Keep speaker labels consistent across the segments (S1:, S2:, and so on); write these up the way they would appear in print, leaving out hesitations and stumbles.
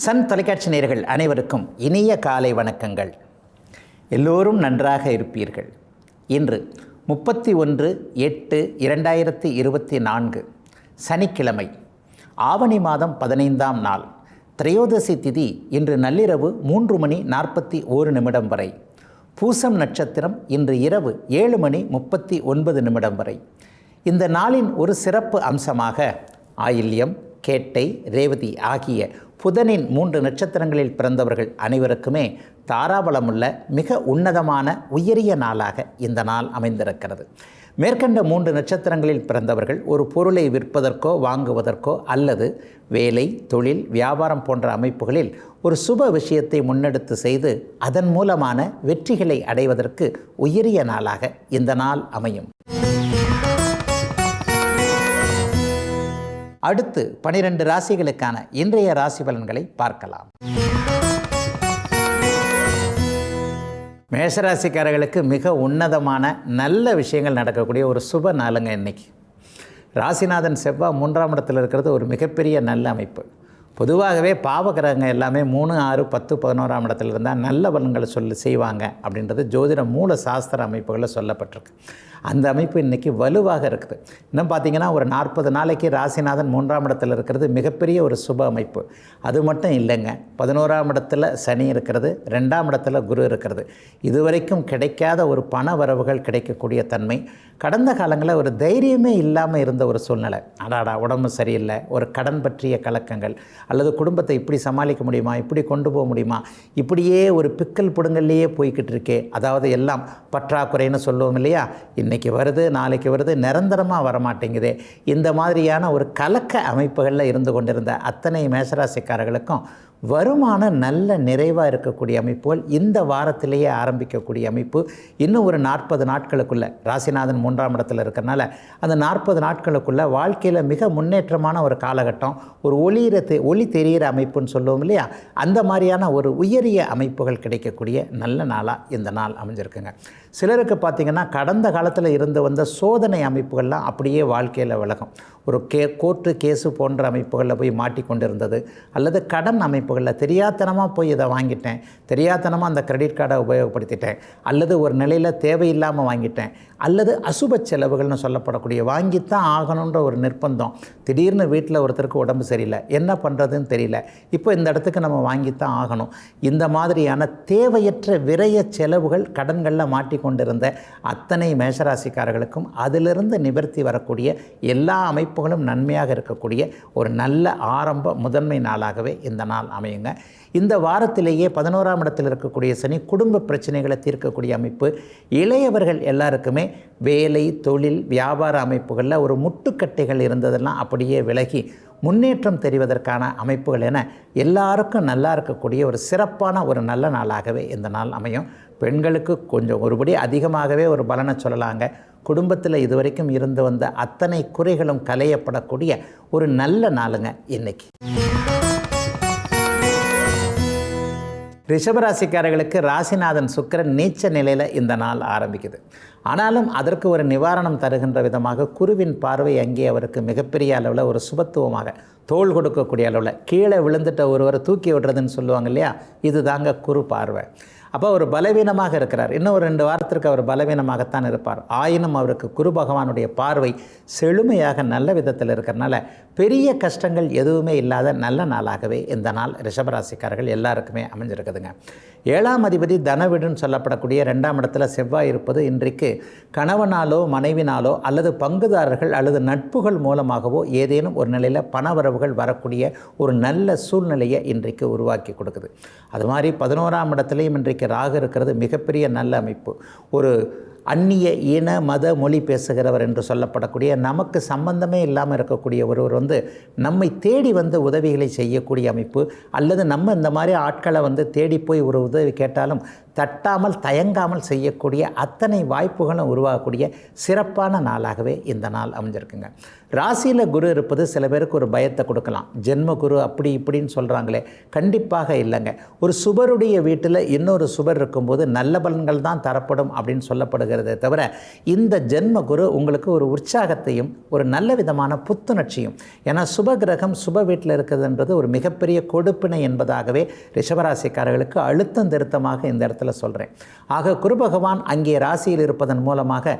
S1: Sun தொலைக்காட்சி நேயர்கள் அனைவருக்கும் இனிய காலை வணக்கங்கள். எல்லோரும் நன்றாக இருப்பீர்கள். இன்று 31/8/2024 சனிக்கிழமை, ஆவணி மாதம் 15ஆம் நாள், திரையோதசி திதி இன்று நள்ளிரவு 3:41 வரை, பூசம் நட்சத்திரம் இன்று இரவு 7:39 வரை. இந்த நாளின் ஒரு சிறப்பு அம்சமாக ஆயில்யம், கேட்டை, ரேவதி ஆகிய புதனின் 3 நட்சத்திரங்களில் பிறந்தவர்கள் அனைவருக்குமே தாராபலமுள்ள மிக உன்னதமான உயரிய நாளாக இந்த நாள் அமைந்திருக்கிறது. மேற்கண்ட 3 நட்சத்திரங்களில் பிறந்தவர்கள் ஒரு பொருளை விற்பதற்கோ வாங்குவதற்கோ அல்லது வேலை, தொழில், வியாபாரம் போன்ற அமைப்புகளில் ஒரு சுப விஷயத்தை முன்னெடுத்து செய்து அதன் மூலமான வெற்றிகளை அடைவதற்கு உயரிய நாளாக இந்த நாள் அமையும். அடுத்து 12 ராசிகளுக்கான இன்றைய ராசி பலன்களை பார்க்கலாம். மேஷராசிக்காரர்களுக்கு மிக உன்னதமான நல்ல விஷயங்கள் நடக்கக்கூடிய ஒரு சுப நாளுங்க இன்னைக்கு. ராசிநாதன் செவ்வாய் 3ஆம் இடத்தில் இருக்கிறது ஒரு மிகப்பெரிய நல்ல அமைப்பு. பொதுவாகவே பாவகிரகங்கள் எல்லாமே 3, 6, 10, 11ஆம் இடத்துல இருந்தால் நல்ல பலன்களை செய்வாங்க அப்படின்றது ஜோதிட மூல சாஸ்திர அமைப்புகளில் சொல்லப்பட்டிருக்கு. அந்த அமைப்பு இன்றைக்கி வலுவாக இருக்குது. இன்னும் பார்த்திங்கன்னா ஒரு 40 நாளைக்கு ராசிநாதன் 3ஆம் இடத்துல இருக்கிறது மிகப்பெரிய ஒரு சுப அமைப்பு. அது மட்டும் இல்லைங்க, 11ஆம் இடத்துல சனி இருக்கிறது, 2ஆம் இடத்துல குரு இருக்கிறது. இதுவரைக்கும் கிடைக்காத ஒரு பண வரவுகள் கிடைக்கக்கூடிய தன்மை. கடந்த காலங்களில் ஒரு தைரியமே இல்லாமல் இருந்த ஒரு சூழ்நிலை, அடாடா உடம்பு சரியில்லை, ஒரு கடன் பற்றிய கலக்கங்கள், அல்லது குடும்பத்தை இப்படி சமாளிக்க முடியுமா, இப்படி கொண்டு போக முடியுமா, இப்படியே ஒரு பிக்கல் புடுங்கல்லையே போய்கிட்டு இருக்கே, அதாவது எல்லாம் பற்றாக்குறைன்னு சொல்லுவோம் இல்லையா, இன்றைக்கி வருது நாளைக்கு வருது, நிரந்தரமாக வரமாட்டேங்குதே, இந்த மாதிரியான ஒரு கலக்க அமைப்புகளில் இருந்து கொண்டிருந்த அத்தனை மேஷராசிக்காரர்களுக்கும் வருமானம் நல்ல நிறைவாக இருக்கக்கூடிய அமைப்புகள் இந்த வாரத்திலேயே ஆரம்பிக்கக்கூடிய அமைப்பு. இன்னும் ஒரு 40 நாட்களுக்குள்ளே, ராசிநாதன் 3ஆம் இடத்துல இருக்கிறனால அந்த 40 நாட்களுக்குள்ளே வாழ்க்கையில் மிக முன்னேற்றமான ஒரு காலகட்டம், ஒரு ஒளி தெரிகிற அமைப்புன்னு சொல்லுவோம் இல்லையா, அந்த மாதிரியான ஒரு உயரிய அமைப்புகள் கிடைக்கக்கூடிய நல்ல நாளாக இந்த நாள் அமைஞ்சிருக்குங்க. சிலருக்கு பார்த்திங்கன்னா கடந்த காலத்தில் இருந்து வந்த சோதனை அமைப்புகள்லாம் அப்படியே வாழ்க்கையில் விலகும். ஒரு கோர்ட்டு கேஸு போன்ற அமைப்புகளில் போய் மாட்டிக்கொண்டு இருந்தது, அல்லது கடன் அமைப்புகளில் தெரியாத்தனமாக போய் இதை வாங்கிட்டேன், தெரியாத்தனமாக அந்த கிரெடிட் கார்டை உபயோகப்படுத்திட்டேன், அல்லது ஒரு நிலையில் தேவையில்லாமல் வாங்கிட்டேன், அல்லது அசுப செலவுகள்னு சொல்லப்படக்கூடிய வாங்கித்தான் ஆகணுன்ற ஒரு நிர்பந்தம், திடீர்னு வீட்டில் ஒருத்தருக்கு உடம்பு சரியில்லை, என்ன பண்ணுறதுன்னு தெரியல, இப்போ இந்த இடத்துக்கு நம்ம வாங்கித்தான் ஆகணும், இந்த மாதிரியான தேவையற்ற விரய செலவுகள் கடன்களில் மாட்டிக்கொண்டிருந்த அத்தனை மேஷராசிக்காரர்களுக்கும் அதிலிருந்து நிவர்த்தி வரக்கூடிய எல்லா அமைப்புகளும் நன்மையாக இருக்கக்கூடிய ஒரு நல்ல ஆரம்ப முதன்மை நாளாகவே இந்த நாள் அமையுங்க. இந்த வாரத்திலேயே 11ஆம் இடத்தில் இருக்கக்கூடிய சனி குடும்ப பிரச்சனைகளை தீர்க்கக்கூடிய அமைப்பு. இளையவர்கள் எல்லாருக்குமே வேலை, தொழில், வியாபார அமைப்புகளில் ஒரு முட்டுக்கட்டைகள் இருந்ததெல்லாம் அப்படியே விலகி முன்னேற்றம் தெரிவதற்கான அமைப்புகள் என எல்லாருக்கும் நல்லா இருக்கக்கூடிய ஒரு சிறப்பான ஒரு நல்ல நாளாகவே இந்த நாள் அமையும். பெண்களுக்கு கொஞ்சம் ஒருபடி அதிகமாகவே ஒரு பலனை சொல்லலாங்க. குடும்பத்தில் இதுவரைக்கும் இருந்து வந்த அத்தனை குறைகளும் களையப்படக்கூடிய ஒரு நல்ல நாளுங்க இன்னைக்கு. ரிஷபராசிக்காரர்களுக்கு ராசிநாதன் சுக்கிரன் நீச்ச நிலையில் இந்த நாள் ஆரம்பிக்குது. ஆனாலும் அதற்கு ஒரு நிவாரணம் தருகின்ற விதமாக குருவின் பார்வை அங்கே அவருக்கு மிகப்பெரிய அளவில் ஒரு சுபத்துவமாக தோள் கொடுக்கக்கூடிய அளவில் கீழே விழுந்துட்ட ஒருவரை தூக்கி விடுறதுன்னு சொல்லுவாங்க இல்லையா, இது தாங்க குரு பார்வை. அப்போ அவர் பலவீனமாக இருக்கிறார். இன்னும் ஒரு 2 வாரத்திற்கு அவர் பலவீனமாகத்தான் இருப்பார். ஆயினும் அவருக்கு குரு பகவானுடைய பார்வை செழுமையாக நல்ல விதத்தில் இருக்கிறனால பெரிய கஷ்டங்கள் எதுவுமே இல்லாத நல்ல நாளாகவே இந்த நாள் ரிஷபராசிக்காரர்கள் எல்லாருக்குமே அமைஞ்சிருக்குதுங்க. 7ஆம் அதிபதி தனவீடுன்னு சொல்லப்படக்கூடிய 2ஆம் இடத்துல செவ்வாய் இருப்பது இன்றைக்கு கணவனாலோ மனைவினாலோ அல்லது பங்குதாரர்கள் அல்லது நட்புகள் மூலமாகவோ ஏதேனும் ஒரு நிலையில் பணவரவுகள் வரக்கூடிய ஒரு நல்ல சூழ்நிலையை இன்றைக்கு உருவாக்கி கொடுக்குது. அது மாதிரி 11ஆம் இடத்துலையும் இன்றைக்கு ராகு இருக்கிறது மிகப்பெரிய நல்ல அமைப்பு. ஒரு அந்நிய இன மத மொழி பேசுகிறவர் என்று சொல்லப்படக்கூடிய நமக்கு சம்பந்தமே இல்லாமல் இருக்கக்கூடிய ஒருவர் நம்மை தேடி உதவிகளை செய்யக்கூடிய அமைப்பு, அல்லது நம்ம இந்த மாதிரி ஆட்களை தேடி போய் ஒரு உதவி கேட்டாலும் தட்டாமல் தயங்காமல் செய்யக்கூடிய அத்தனை வாய்ப்புகளும் உருவாகக்கூடிய சிறப்பான நாளாகவே இந்த நாள் அமைஞ்சிருக்குங்க. ராசியில் குரு இருப்பது சில பேருக்கு ஒரு பயத்தை கொடுக்கலாம். ஜென்ம குரு அப்படி இப்படின்னு சொல்கிறாங்களே, கண்டிப்பாக இல்லைங்க. ஒரு சுபருடைய வீட்டில் இன்னொரு சுபர் இருக்கும்போது நல்ல பலன்கள் தான் தரப்படும் அப்படின்னு சொல்லப்படுகிறதே தவிர, இந்த ஜென்ம குரு உங்களுக்கு ஒரு உற்சாகத்தையும் ஒரு நல்ல விதமான புத்துணர்ச்சியும், ஏன்னா சுப கிரகம் சுப வீட்டில் இருக்கிறதுன்றது ஒரு மிகப்பெரிய கொடுப்பினை என்பதாகவே ரிஷபராசிக்காரர்களுக்கு அழுத்தம் திருத்தமாக இந்த இடத்துல சொல்கிறேன். ஆக குரு பகவான் அங்கே ராசியில் இருப்பதன் மூலமாக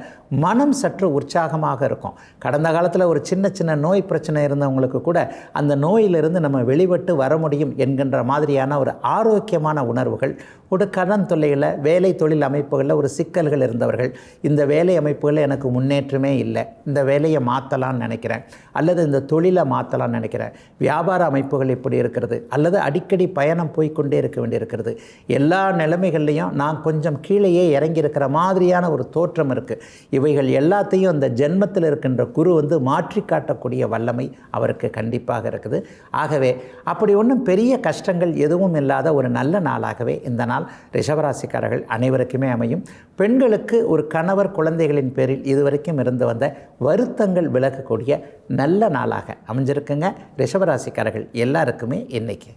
S1: மனம் சற்று உற்சாகமாக இருக்கும். கடந்த காலத்தில் ஒரு சின்ன சின்ன நோய் பிரச்சனை இருந்தவங்களுக்கு கூட அந்த நோயிலிருந்து நம்ம வெளிப்பட்டு வர முடியும் என்கின்ற மாதிரியான ஒரு ஆரோக்கியமான உணர்வுகள், ஒரு கடன் தொல்லையில் வேலை தொழில் அமைப்புகளில் ஒரு சிக்கல்கள் இருந்தவர்கள், இந்த வேலை அமைப்புகளில் எனக்கு முன்னேற்றமே இல்லை, இந்த வேலையை மாற்றலான்னு நினைக்கிறேன், அல்லது இந்த தொழிலை மாற்றலான்னு நினைக்கிறேன், வியாபார அமைப்புகள் இப்படி இருக்கிறது, அல்லது அடிக்கடி பயணம் போய்கொண்டே இருக்க வேண்டியிருக்கிறது, எல்லா நிலைமைகள்லையும் நான் கொஞ்சம் கீழேயே இறங்கியிருக்கிற மாதிரியான ஒரு தோற்றம் இருக்குது. இவைகள் எல்லாத்தையும் அந்த ஜென்மத்தில் இருக்கின்ற குரு மாற்றி காட்டக்கூடிய வல்லமை அவருக்கு கண்டிப்பாக இருக்குது. ஆகவே அப்படி ஒன்றும் பெரிய கஷ்டங்கள் எதுவும் இல்லாத ஒரு நல்ல நாளாகவே இந்த நாள் ரிஷபராசிக்காரர்கள் அனைவருக்குமே அமையும். பெண்களுக்கு ஒரு கணவர் குழந்தைகளின் பேரில் இதுவரைக்கும் இருந்து வந்த வருத்தங்கள் விலகக்கூடிய நல்ல நாளாக அமைஞ்சிருக்குங்க. ரிஷபராசிக்காரர்கள் எல்லாருக்குமே இன்னைக்கு.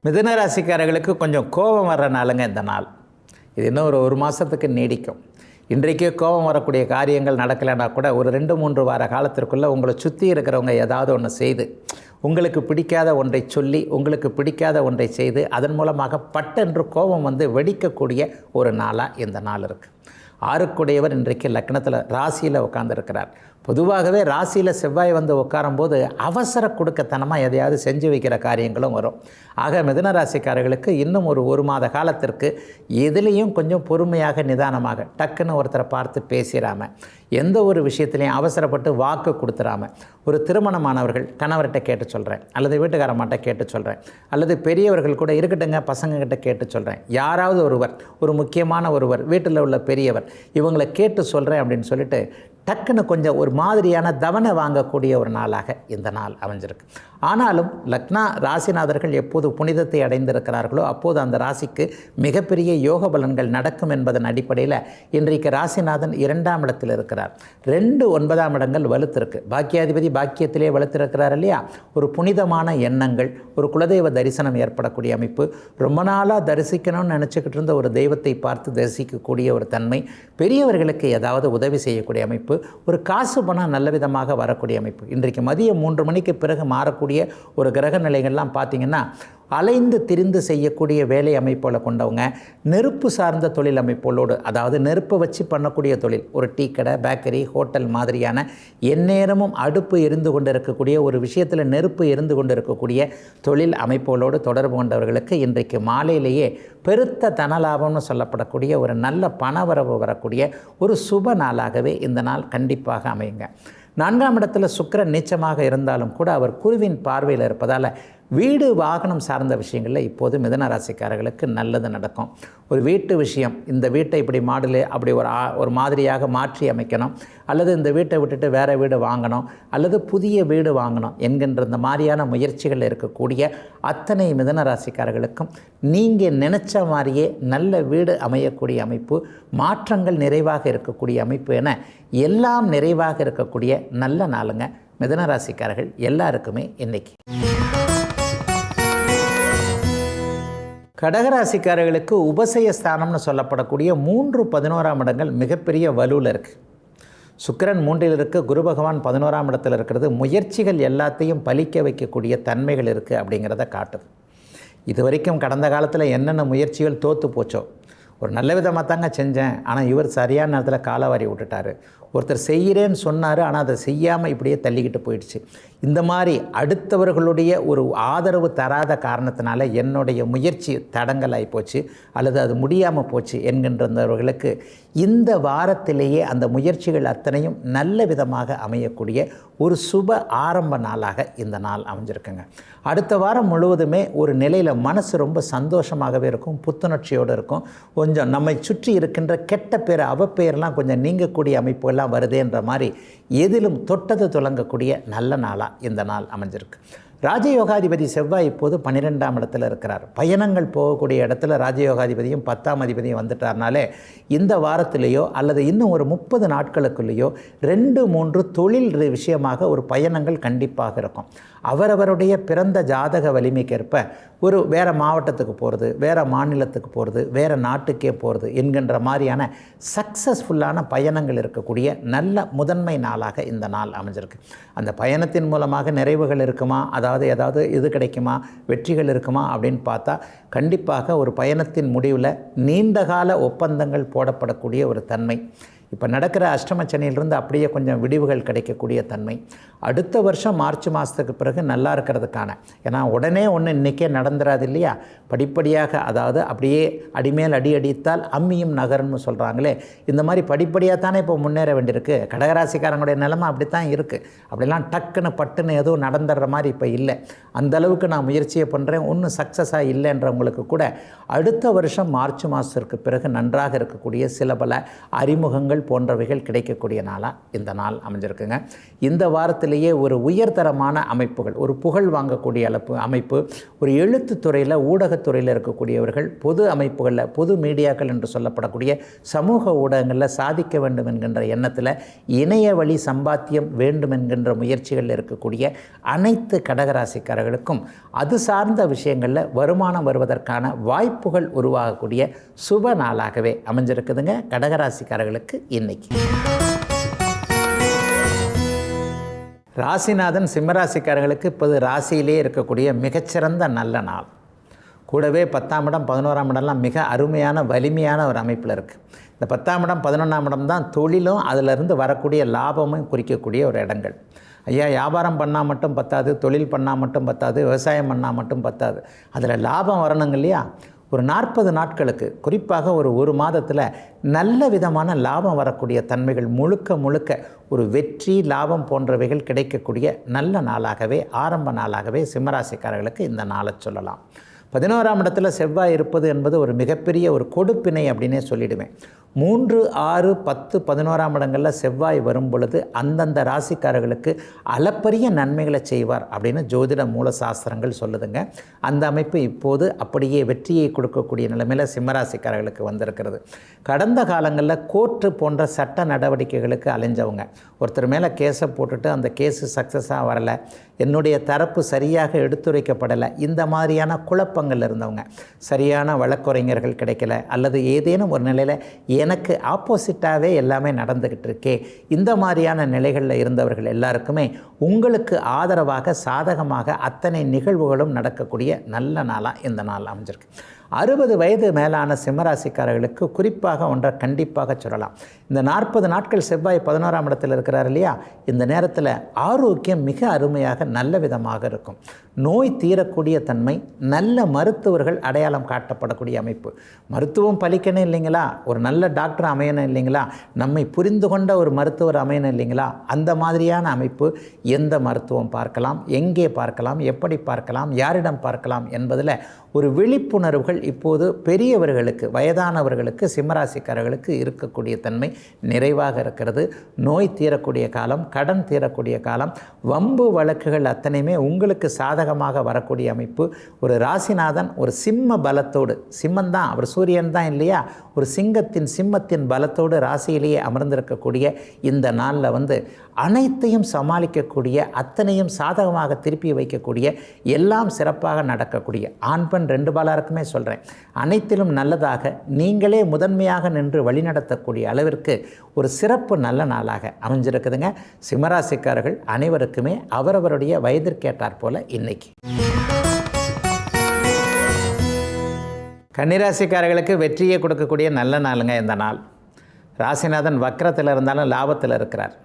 S1: மிதுன ராசிக்காரர்களுக்கு கொஞ்சம் கோபம் வர்ற நாளுங்க இந்த நாள். இது இன்னும் ஒரு மாதத்துக்கு நீடிக்கும். இன்றைக்கே கோபம் வரக்கூடிய காரியங்கள் நடக்கலைன்னா கூட ஒரு 2-3 வார காலத்திற்குள்ளே உங்களை சுற்றி இருக்கிறவங்க ஏதாவது ஒன்று செய்து, உங்களுக்கு பிடிக்காத ஒன்றை சொல்லி, உங்களுக்கு பிடிக்காத ஒன்றை செய்து, அதன் மூலமாக பட்டென்று கோபம் வெடிக்கக்கூடிய ஒரு நாளாக இந்த நாள் இருக்குது. 6க்குடையவர் இன்றைக்கு லக்னத்தில் ராசியில் உட்கார்ந்துருக்கிறார். பொதுவாகவே ராசியில் செவ்வாய் உட்காரும்போது அவசர கொடுக்கத்தனமாக எதையாவது செஞ்சு வைக்கிற காரியங்களும் வரும். ஆக மிதுன ராசிக்காரர்களுக்கு இன்னும் ஒரு மாத காலத்திற்கு எதுலேயும் கொஞ்சம் பொறுமையாக நிதானமாக டக்குன்னு ஒருத்தரை பார்த்து பேசிடாமல், எந்த ஒரு விஷயத்துலையும் அவசரப்பட்டு வாக்கு கொடுத்துடாமல், ஒரு திருமணமானவர்கள் கணவர்கிட்ட கேட்டு சொல்கிறேன், அல்லது வீட்டுக்காரம்மாட்ட கேட்டு சொல்கிறேன், அல்லது பெரியவர்கள் கூட இருக்கட்டுங்க பசங்கக்கிட்ட கேட்டு சொல்கிறேன், யாராவது ஒரு முக்கியமான ஒருவர் வீட்டில் உள்ள பெரியவர் இவங்களை கேட்டு சொல்கிறேன் அப்படின்னு சொல்லிட்டு டக்குன்னு கொஞ்சம் ஒரு மாதிரியான தவணை வாங்கக்கூடிய ஒரு நாளாக இந்த நாள் அமைஞ்சிருக்கு. ஆனாலும் லக்னா ராசிநாதர்கள் எப்போது புனிதத்தை அடைந்திருக்கிறார்களோ அப்போது அந்த ராசிக்கு மிகப்பெரிய யோக பலன்கள் நடக்கும் என்பதன் அடிப்படையில் இன்றைக்கு ராசிநாதன் 2ஆம் இடத்தில் இருக்கிறார். 2 9ஆம் இடங்கள் வலுத்திருக்கு. பாக்கியாதிபதி பாக்கியத்திலே வலுத்திருக்கிறார் இல்லையா. ஒரு புனிதமான எண்ணங்கள், ஒரு குலதெய்வ தரிசனம் ஏற்படக்கூடிய அமைப்பு, ரொம்ப நாளாக தரிசிக்கணும்னு நினச்சிக்கிட்டு இருந்த ஒரு தெய்வத்தை பார்த்து தரிசிக்கக்கூடிய ஒரு தன்மை, பெரியவர்களுக்கு ஏதாவது உதவி செய்யக்கூடிய அமைப்பு, ஒரு காசு பணம் நல்ல விதமாக வரக்கூடிய அமைப்பு. இன்றைக்கு மதியம் 3 மணிக்கு பிறகு மாறக்கூடிய ஒரு கிரக நிலைகள்லாம் பார்த்திங்கன்னா அலைந்து திரிந்து செய்யக்கூடிய வேலை அமைப்போல கொண்டவங்க, நெருப்பு சார்ந்த தொழில் அமைப்போடு, அதாவது நெருப்பை வச்சு பண்ணக்கூடிய தொழில், ஒரு டீ கடை, பேக்கரி, ஹோட்டல் மாதிரியான எந்நேரமும் அடுப்பு எரிந்து கொண்டு இருக்கக்கூடிய ஒரு விஷயத்தில் நெருப்பு எரிந்து கொண்டு இருக்கக்கூடிய தொழில் அமைப்புகளோடு தொடர்பு கொண்டவர்களுக்கு இன்றைக்கு மாலையிலேயே பெருத்த தனலாபம்னு சொல்லப்படக்கூடிய ஒரு நல்ல பணவரவு வரக்கூடிய ஒரு சுப நாளாகவே இந்த நாள் கண்டிப்பாக அமையுங்க. 4ஆம் இடத்துல சுக்கிரன் நீச்சமாக இருந்தாலும் கூட அவர் குருவின் பார்வையில் இருப்பதால் வீடு வாகனம் சார்ந்த விஷயங்களில் இப்போது மிதுன ராசிக்காரர்களுக்கு நல்லது நடக்கும். ஒரு வீட்டு விஷயம், இந்த வீட்டை இப்படி மாடலு அப்படி ஒரு மாதிரியாக மாற்றி அமைக்கணும், அல்லது இந்த வீட்டை விட்டுட்டு வேறு வீடு வாங்கணும், அல்லது புதிய வீடு வாங்கணும் என்கின்ற இந்த மாதிரியான முயற்சிகள் இருக்கக்கூடிய அத்தனை மிதுன ராசிக்காரர்களுக்கும் நீங்கள் நினச்ச மாதிரியே நல்ல வீடு அமையக்கூடிய அமைப்பு, மாற்றங்கள் நிறைவாக இருக்கக்கூடிய அமைப்பு என எல்லாம் நிறைவாக இருக்கக்கூடிய நல்ல நாளுங்க மிதுன ராசிக்காரர்கள் எல்லாருக்குமே இன்னைக்கு. கடகராசிக்காரர்களுக்கு உபசய ஸ்தானம்னு சொல்லப்படக்கூடிய 3 11ஆம் இடங்கள் மிகப்பெரிய வலுவில் இருக்குது. சுக்கிரன் 3இல் இருக்க, குரு பகவான் 11ஆம் இடத்தில் இருக்கிறது முயற்சிகள் எல்லாத்தையும் பலிக்க வைக்கக்கூடிய தன்மைகள் இருக்குது அப்படிங்கிறத காட்டுது. இது வரைக்கும் கடந்த காலத்தில் என்னென்ன முயற்சிகள் தோற்று போச்சோ, ஒரு நல்ல விதமாக தாங்க செஞ்சேன், ஆனால் இவர் சரியான நேரத்தில் காலவாரி விட்டுட்டார், ஒருத்தர் செய்கிறேன்னு சொன்னார் ஆனால் அதை செய்யாமல் இப்படியே தள்ளிக்கிட்டு போயிடுச்சு, இந்த மாதிரி அடுத்தவர்களுடைய ஒரு ஆதரவு தராத காரணத்தினால என்னுடைய முயற்சி தடங்கலாகி போச்சு அல்லது அது முடியாமல் போச்சு என்கின்றவர்களுக்கு இந்த வாரத்திலேயே அந்த முயற்சிகள் அத்தனையும் நல்ல விதமாக அமையக்கூடிய ஒரு சுப ஆரம்ப நாளாக இந்த நாள் அமைஞ்சிருக்குங்க. அடுத்த வாரம் முழுவதுமே ஒரு நிலையில் மனசு ரொம்ப சந்தோஷமாகவே இருக்கும், புத்துணர்ச்சியோடு இருக்கும். கொஞ்சம் நம்மை சுற்றி இருக்கின்ற கெட்ட பேர் அவப்பெயர்லாம் கொஞ்சம் நீங்கக்கூடிய அமைப்புகள்லாம் வருதேன்ற மாதிரி எதிலும் தொட்டது துலங்கக்கூடிய நல்ல நாளாக இந்த நாள் அமைஞ்சிருக்கு. ராஜயோகாதிபதி செவ்வாய் இப்போது 12ஆம் இடத்துல இருக்கிறார். பயணங்கள் போகக்கூடிய இடத்துல ராஜயோகாதிபதியும் 10ஆம் அதிபதியும் வந்துட்டார்னாலே இந்த வாரத்திலேயோ அல்லது இன்னும் ஒரு 30 நாட்களுக்குள்ளேயோ 2-3 தொழில் விஷயமாக ஒரு பயணங்கள் கண்டிப்பாக இருக்கும். அவரவருடைய பிறந்த ஜாதக வலிமைக்கேற்ப ஒரு வேறு மாவட்டத்துக்கு போகிறது, வேறு மாநிலத்துக்கு போகிறது, வேறு நாட்டுக்கே போகிறது என்கின்ற மாதிரியான சக்ஸஸ்ஃபுல்லான பயணங்கள் இருக்கக்கூடிய நல்ல முதன்மை நாளாக இந்த நாள் அமைஞ்சிருக்கு. அந்த பயணத்தின் மூலமாக நிறைவுகள் இருக்குமா, அதாவது ஏதாவது இது கிடைக்குமா, வெற்றிகள் இருக்குமா அப்படின்னு பார்த்தா கண்டிப்பாக ஒரு பயணத்தின் முடிவில் நீண்டகால ஒப்பந்தங்கள் போடப்படக்கூடிய ஒரு தன்மை. இப்போ நடக்கிற அஷ்டமச்சனியிலிருந்து அப்படியே கொஞ்சம் விடிவுகள் கிடைக்கக்கூடிய தன்மை. அடுத்த வருஷம் மார்ச் மாதத்துக்கு பிறகு நல்லா இருக்கிறதுக்கான, ஏன்னா உடனே ஒன்று இன்றைக்கே நடந்துடாது இல்லையா, படிப்படியாக, அதாவது அப்படியே அடிமேல் அடி அடித்தால் அம்மியும் நகரும்னு சொல்கிறாங்களே, இந்த மாதிரி படிப்படியாக தானே இப்போ முன்னேற வேண்டியிருக்கு. கடகராசிக்காரங்களுடைய நிலைமை அப்படி தான் இருக்குது. அப்படிலாம் டக்குன்னு பட்டுன்னு எதுவும் நடந்துடுற மாதிரி இப்போ இல்லை. அந்தளவுக்கு நான் முயற்சியை பண்ணுறேன், ஒன்றும் சக்ஸஸாக இல்லைன்றவங்களுக்கு கூட அடுத்த வருஷம் மார்ச் மாதத்திற்கு பிறகு நன்றாக இருக்கக்கூடிய சில பல அறிமுகங்கள் போன்றவைகள் கிடைக்கக்கூடிய நாளாக இந்த நாள் அமைஞ்சிருக்குங்க. இந்த வாரத்திலேயே ஒரு உயர்தரமான அமைப்புகள், ஒரு புகழ் வாங்கக்கூடிய அமைப்பு, ஒரு எழுத்துத்துறையில் ஊடகத்துறையில் இருக்கக்கூடியவர்கள், பொது அமைப்புகளில், பொது மீடியாக்கள் என்று சொல்லப்படக்கூடிய சமூக ஊடகங்களில் சாதிக்க வேண்டும் என்கின்ற எண்ணத்தில் இணைய வழி சம்பாத்தியம் வேண்டும் என்கின்ற முயற்சிகளில் இருக்கக்கூடிய அனைத்து கடகராசிக்காரர்களுக்கும் அது சார்ந்த விஷயங்களில் வருமானம் வருவதற்கான வாய்ப்புகள் உருவாகக்கூடிய சுப நாளாகவே அமைஞ்சிருக்குதுங்க கடகராசிக்காரர்களுக்கு இன்னைக்கு. ராசிநாதன் சிம்மராசிக்காரர்களுக்கு இப்போது ராசியிலே இருக்கக்கூடிய மிகச்சிறந்த நல்ல நாள். கூடவே 10ஆம் இடம் 11ஆம் இடம்லாம் மிக அருமையான வலிமையான ஒரு அமைப்பில் இருக்குது. இந்த 10ஆம் இடம் 11ஆம் இடம் தான் தொழிலும் அதிலிருந்து வரக்கூடிய லாபமும் குறிக்கக்கூடிய ஒரு இடங்கள். ஐயா, வியாபாரம் பண்ணால் மட்டும் பத்தாது, தொழில் பண்ணால் மட்டும் பத்தாது, விவசாயம் பண்ணால் மட்டும் பத்தாது, அதில் லாபம் வரணுங்க இல்லையா. ஒரு 40 நாட்களுக்கு, குறிப்பாக ஒரு மாதத்தில் நல்ல விதமான லாபம் வரக்கூடிய தன்மைகள் முழுக்க ஒரு வெற்றி லாபம் போன்றவைகள் கிடைக்கக்கூடிய நல்ல நாளாகவே, ஆரம்ப நாளாகவே சிம்மராசிக்காரர்களுக்கு இந்த நாளை சொல்லலாம். 11ஆம் இடத்துல செவ்வாய் இருப்பது என்பது ஒரு மிகப்பெரிய ஒரு கொடுப்பினை அப்படின்னே சொல்லிடுவேன். 3, 6, 10, 11ஆம் இடங்களில் செவ்வாய் வரும் பொழுது அந்தந்த ராசிக்காரர்களுக்கு அளப்பரிய நன்மைகளை செய்வார் அப்படின்னு ஜோதிட மூல சாஸ்திரங்கள் சொல்லுதுங்க. அந்த அமைப்பு இப்போது அப்படியே வெற்றியை கொடுக்கக்கூடிய நிலைமையில் சிம்மராசிக்காரர்களுக்கு வந்திருக்கிறது. கடந்த காலங்களில் கோர்ட்டு போன்ற சட்ட நடவடிக்கைகளுக்கு அலைஞ்சவங்க, ஒருத்தர் மேலே கேஸை போட்டுட்டு அந்த கேஸு சக்ஸஸாக வரலை, என்னுடைய தரப்பு சரியாக எடுத்துரைக்கப்படலை, இந்த மாதிரியான குழப்பங்கள் இருந்தவங்க, சரியான வழக்குரைஞர்கள் கிடைக்கல, அல்லது ஏதேனும் ஒரு நிலையில் எனக்கு ஆப்போசிட்டாகவே எல்லாமே நடந்துக்கிட்டு இருக்கே, இந்த மாதிரியான நிலைகளில் இருந்தவர்கள் எல்லாருக்குமே உங்களுக்கு ஆதரவாக சாதகமாக அத்தனை நிகழ்வுகளும் நடக்கக்கூடிய நல்ல நாளாக இந்த நாள் அமைஞ்சிருக்கு. 60 வயது மேலான சிம்மராசிக்காரர்களுக்கு குறிப்பாக ஒன்றை கண்டிப்பாக சொல்லலாம். இந்த 40 நாட்கள் செவ்வாய் 11ஆம் இடத்தில் இருக்கிறார் இல்லையா, இந்த நேரத்தில் ஆரோக்கியம் மிக அருமையாக நல்ல விதமாக இருக்கும். நோய் தீரக்கூடிய தன்மை, நல்ல மருத்துவர்கள் அடையாளம் காட்டப்படக்கூடிய அமைப்பு. மருத்துவம் பலிக்கணும் இல்லைங்களா, ஒரு நல்ல டாக்டர் அமையணும் இல்லைங்களா, நம்மை புரிந்து கொண்ட ஒரு மருத்துவர் அமையணும் இல்லைங்களா, அந்த மாதிரியான அமைப்பு. எந்த மருத்துவம் பார்க்கலாம், எங்கே பார்க்கலாம், எப்படி பார்க்கலாம், யாரிடம் பார்க்கலாம் என்பதில் ஒரு விழிப்புணர்வுகள் இப்போது பெரியவர்களுக்கு, வயதானவர்களுக்கு, சிம்மராசிக்காரர்களுக்கு இருக்கக்கூடிய தன்மை நிறைவாக இருக்கிறது. நோய் தீரக்கூடிய காலம், கடன் தீரக்கூடிய காலம், வம்பு வழக்குகள் அத்தனையுமே உங்களுக்கு சாதகமாக வரக்கூடிய அமைப்பு. ஒரு ராசிநாதன் ஒரு சிம்ம பலத்தோடு, சிம்மந்தான் அவர், சூரியன் தான் இல்லையா, ஒரு சிம்மத்தின் பலத்தோடு ராசியிலேயே அமர்ந்திருக்கக்கூடிய இந்த நாளில் அனைத்தையும் சமாளிக்கக்கூடிய, அத்தனையும் சாதகமாக திருப்பி வைக்கக்கூடிய, எல்லாம் சிறப்பாக நடக்கக்கூடிய, ஆண் பெண் 2 பாலாருக்குமே சொல்கிறேன், அனைத்திலும் நல்லதாக நீங்களே முதன்மையாக நின்று வழிநடத்தக்கூடிய அளவிற்கு ஒரு சிறப்பு நல்ல நாளாக அமைஞ்சிருக்குதுங்க. சிம்மராசிக்காரர்கள் அனைவருக்குமே அவரவருடைய வயதிற்கேற்றாற் போல இன்னைக்கு. கன்னிராசிக்காரர்களுக்கு வெற்றியை கொடுக்கக்கூடிய நல்ல நாளுங்க இந்த நாள். ராசிநாதன் வக்கரத்தில் இருந்தாலும் லாபத்தில் இருக்கிறார்.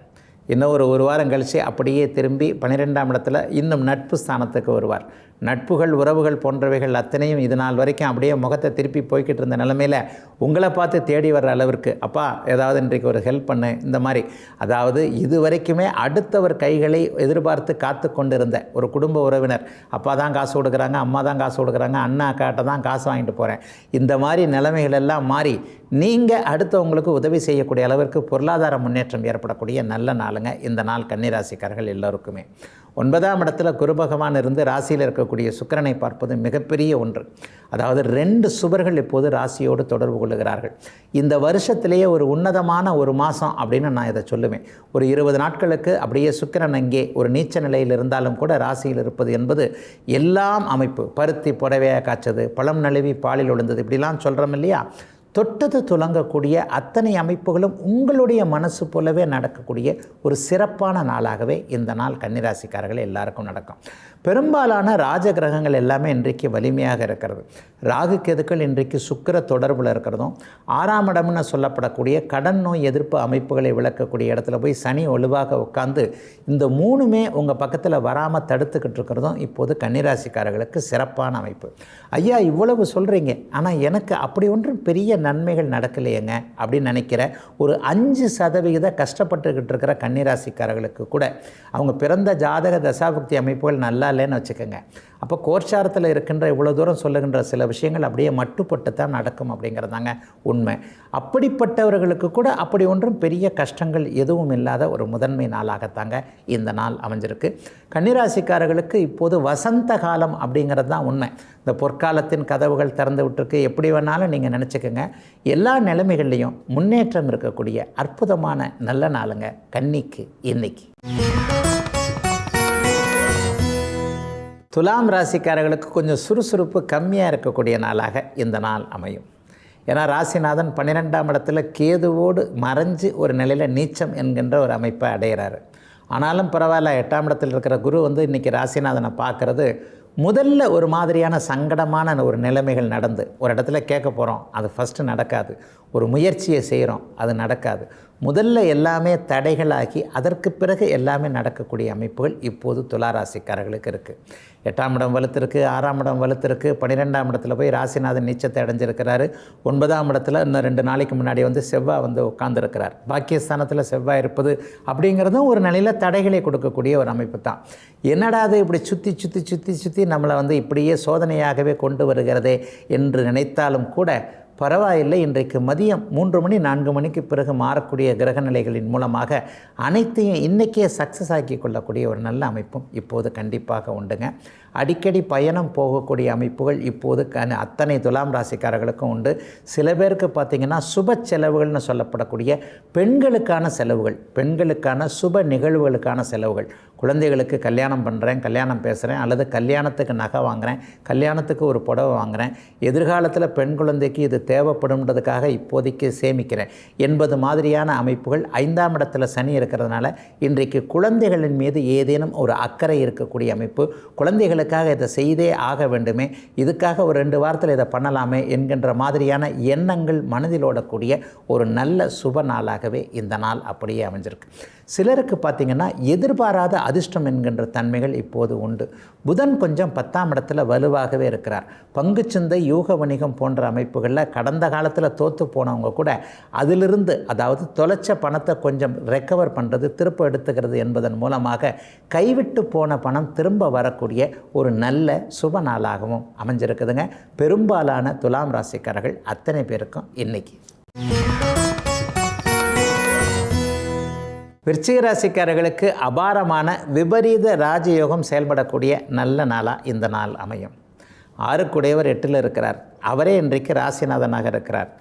S1: இன்னும் ஒரு வாரம் கழித்து அப்படியே திரும்பி 12ஆம் இடத்துல இன்னும் நட்பு ஸ்தானத்துக்கு வருவார். நட்புகள், உறவுகள் போன்றவைகள் அத்தனையும் இது நாள் வரைக்கும் அப்படியே முகத்தை திருப்பி போய்கிட்டு இருந்த நிலைமையில் உங்களை பார்த்து தேடி வர்ற அளவிற்கு, அப்பா ஏதாவது இன்றைக்கு ஒரு ஹெல்ப் பண்ணு, இந்த மாதிரி, அதாவது இது வரைக்குமே அடுத்தவர் கைகளை எதிர்பார்த்து காத்து கொண்டிருந்த ஒரு குடும்ப உறவினர், அப்பா தான் காசு கொடுக்குறாங்க, அம்மா தான் காசு கொடுக்குறாங்க, அண்ணா அக்காட்ட தான் காசு வாங்கிட்டு போகிறேன், இந்த மாதிரி நிலைமைகள் எல்லாம் மாறி நீங்கள் அடுத்தவங்களுக்கு உதவி செய்யக்கூடிய அளவிற்கு பொருளாதார முன்னேற்றம் ஏற்படக்கூடிய நல்ல நாளுங்க நாளுங்க இந்த நாள் கன்னிராசிக்காரர்கள் எல்லோருக்குமே. 9ஆம் இடத்துல குரு பகவான் இருந்து ராசியில் இருக்கக்கூடிய சுக்கிரனை பார்ப்பது மிகப்பெரிய ஒன்று. அதாவது 2 சுபர்கள் இப்போது ராசியோடு தொடர்பு கொள்ளுகிறார்கள். இந்த வருஷத்திலேயே ஒரு உன்னதமான ஒரு மாதம் அப்படின்னு நான் இதை சொல்லுவேன். ஒரு 20 நாட்களுக்கு அப்படியே சுக்கிரன் அங்கே ஒரு நீச்ச நிலையில் இருந்தாலும் கூட ராசியில் இருப்பது என்பது எல்லாம் அமைப்பு. பருத்தி புடவையாக காய்ச்சது, பழம் நழுவி பாலில் விழுந்தது, இப்படிலாம் சொல்கிறோம் இல்லையா? தொட்டது துலங்கக்கூடிய அத்தனை அமைப்புகளும் உங்களுடைய மனசு போலவே நடக்கக்கூடிய ஒரு சிறப்பான நாளாகவே இந்த நாள் கன்னிராசிக்காரர்கள் எல்லாருக்கும் நடக்கும். பெரும்பாலான ராஜ கிரகங்கள் எல்லாமே இன்றைக்கு வலிமையாக இருக்கிறது. ராகு கேதுக்கள் இன்றைக்கு சுக்கிர தொடர்பில் இருக்கிறதும், 6ஆம் இடம்னு சொல்லப்படக்கூடிய கடன் நோய் எதிர்ப்பு அமைப்புகளை விளக்கக்கூடிய இடத்துல போய் சனி ஒழுவாக உட்காந்து இந்த 3மே உங்கள் பக்கத்தில் வராமல் தடுத்துக்கிட்டு இருக்கிறதும் இப்போது கன்னிராசிக்காரர்களுக்கு சிறப்பான அமைப்பு. ஐயா இவ்வளவு சொல்கிறீங்க, ஆனால் எனக்கு அப்படி ஒன்றும் பெரிய நன்மைகள் நடக்கலையேங்க அப்படின்னு நினைக்கிற ஒரு 5% கஷ்டப்பட்டுக்கிட்டு இருக்கிற கன்னிராசிக்காரர்களுக்கு கூட அவங்க பிறந்த ஜாதக தசாபுக்தி அமைப்புகள் நல்லா இல்லைன்னு வச்சுக்கோங்க. அப்போ கோர்ச்சாரத்தில் இருக்கின்ற இவ்வளோ தூரம் சொல்லுகின்ற சில விஷயங்கள் அப்படியே மட்டுப்பட்டு தான் நடக்கும் அப்படிங்கிறதாங்க உண்மை. அப்படிப்பட்டவர்களுக்கு கூட அப்படி ஒன்றும் பெரிய கஷ்டங்கள் எதுவும் இல்லாத ஒரு முதன்மை நாளாகத்தாங்க இந்த நாள் அமைஞ்சிருக்கு. கன்னிராசிக்காரர்களுக்கு இப்போது வசந்த காலம் அப்படிங்கிறது தான் உண்மை. இந்த பொற்காலத்தின் கதவுகள் திறந்து விட்டுருக்கு, எப்படி வேணாலும் நீங்கள் நினச்சிக்கோங்க. எல்லா நிலைமைகள்லையும் முன்னேற்றம் இருக்கக்கூடிய அற்புதமான நல்ல நாளுங்க கன்னிக்கு இன்னைக்கு. துலாம் ராசிக்காரர்களுக்கு கொஞ்சம் சுறுசுறுப்பு கம்மியாக இருக்கக்கூடிய நாளாக இந்த நாள் அமையும். ஏன்னா ராசிநாதன் 12ஆம் இடத்துல கேதுவோடு மறைஞ்சு ஒரு நிலையில் நீச்சம் என்கின்ற ஒரு அமைப்பை அடைகிறாரு. ஆனாலும் பரவாயில்ல, 8ஆம் இடத்தில் இருக்கிற குரு இன்றைக்கி ராசிநாதனை பார்க்குறது முதல்ல ஒரு மாதிரியான சங்கடமான ஒரு நிலைமைகள் நடந்து ஒரு இடத்துல கேட்க போகிறோம், அது ஃபஸ்ட்டு நடக்காது. ஒரு முயற்சியை செய்கிறோம், அது நடக்காது. முதல்ல எல்லாமே தடைகளாகி அதற்கு பிறகு எல்லாமே நடக்கக்கூடிய அமைப்புகள் இப்போது துளாராசிக்காரர்களுக்கு இருக்குது. 8ஆம் இடம் வலுத்திருக்கு, 6ஆம் இடம் வலுத்திருக்கு, 12ஆம் இடத்துல போய் ராசிநாதன் நீச்சத்தை அடைஞ்சிருக்கிறாரு. 9ஆம் இடத்துல இன்னும் 2 நாளைக்கு முன்னாடி செவ்வாய் உட்கார்ந்துருக்கிறார். பாக்கியஸ்தானத்தில் செவ்வாய் இருப்பது அப்படிங்கிறதும் ஒரு நிலையில் தடைகளை கொடுக்கக்கூடிய ஒரு அமைப்பு தான். என்னடா அது இப்படி சுற்றி சுற்றி சுற்றி சுற்றி நம்மளை இப்படியே சோதனையாகவே கொண்டு வருகிறதே என்று நினைத்தாலும் கூட பரவாயில்லை. இன்றைக்கு மதியம் 3 மணி 4 மணிக்கு பிறகு மாறக்கூடிய கிரக நிலைகளின் மூலமாக அனைத்தையும் இன்றைக்கே சக்ஸஸ் ஆக்கி கொள்ளக்கூடிய ஒரு நல்ல அமைப்பும் இப்போது கண்டிப்பாக உண்டுங்க. அடிக்கடி பயணம் போகக்கூடிய அமைப்புகள் இப்போது அத்தனை துலாம் ராசிக்காரர்களுக்கும் உண்டு. சில பேருக்கு பார்த்திங்கன்னா சுப செலவுகள்னு சொல்லப்படக்கூடிய பெண்களுக்கான செலவுகள், பெண்களுக்கான சுப நிகழ்வுகளுக்கான செலவுகள், குழந்தைகளுக்கு கல்யாணம் பண்ணுறேன், கல்யாணம் பேசுகிறேன், அல்லது கல்யாணத்துக்கு நகை வாங்குகிறேன், கல்யாணத்துக்கு ஒரு புடவை வாங்குகிறேன், எதிர்காலத்தில் பெண் குழந்தைக்கு இது தேவைப்படும்ன்றதுக்காக இப்போதைக்கு சேமிக்கிறேன் என்பது மாதிரியான அமைப்புகள். 5ஆம் இடத்துல சனி இருக்கிறதுனால இன்றைக்கு குழந்தைகளின் மீது ஏதேனும் ஒரு அக்கறை இருக்கக்கூடிய அமைப்பு. குழந்தைகளுக்காக இதை செய்தே ஆக வேண்டுமே, இதுக்காக ஒரு 2 வாரத்தில் இதை பண்ணலாமே என்கின்ற மாதிரியான எண்ணங்கள் மனதில் ஓடக்கூடிய ஒரு நல்ல சுப நாளாகவே இந்த நாள் அப்படியே அமைஞ்சிருக்கு. சிலருக்கு பார்த்திங்கன்னா எதிர்பாராத அதிர்ஷ்டம் என்கின்ற தன்மைகள் இப்போது உண்டு. புதன் கொஞ்சம் 10ஆம் இடத்துல வலுவாகவே இருக்கிறார். பங்குச்சந்தை, யூக வணிகம் போன்ற அமைப்புகளில் கடந்த காலத்தில் தோற்று போனவங்க கூட அதிலிருந்து, அதாவது தொலைச்ச பணத்தை கொஞ்சம் ரெக்கவர் பண்ணுறது, திரும்ப எடுத்துக்கிறது என்பதன் மூலமாக கைவிட்டு போன பணம் திரும்ப வரக்கூடிய ஒரு நல்ல சுப நாளாகவும் அமைஞ்சிருக்குதுங்க. பெரும்பாலான துலாம் ராசிக்காரர்கள் அத்தனை பேருக்கும் இன்னைக்கு. விருச்சிக ராசிக்காரர்களுக்கு அபாரமான விபரீத ராஜயோகம் செயல்படக்கூடிய நல்ல நாளாக இந்த நாள் அமையும். 6க்குடையவர் 8ல் இருக்கிறார். அவரே இன்றைக்கு ராசிநாதனாக இருக்கிறார்.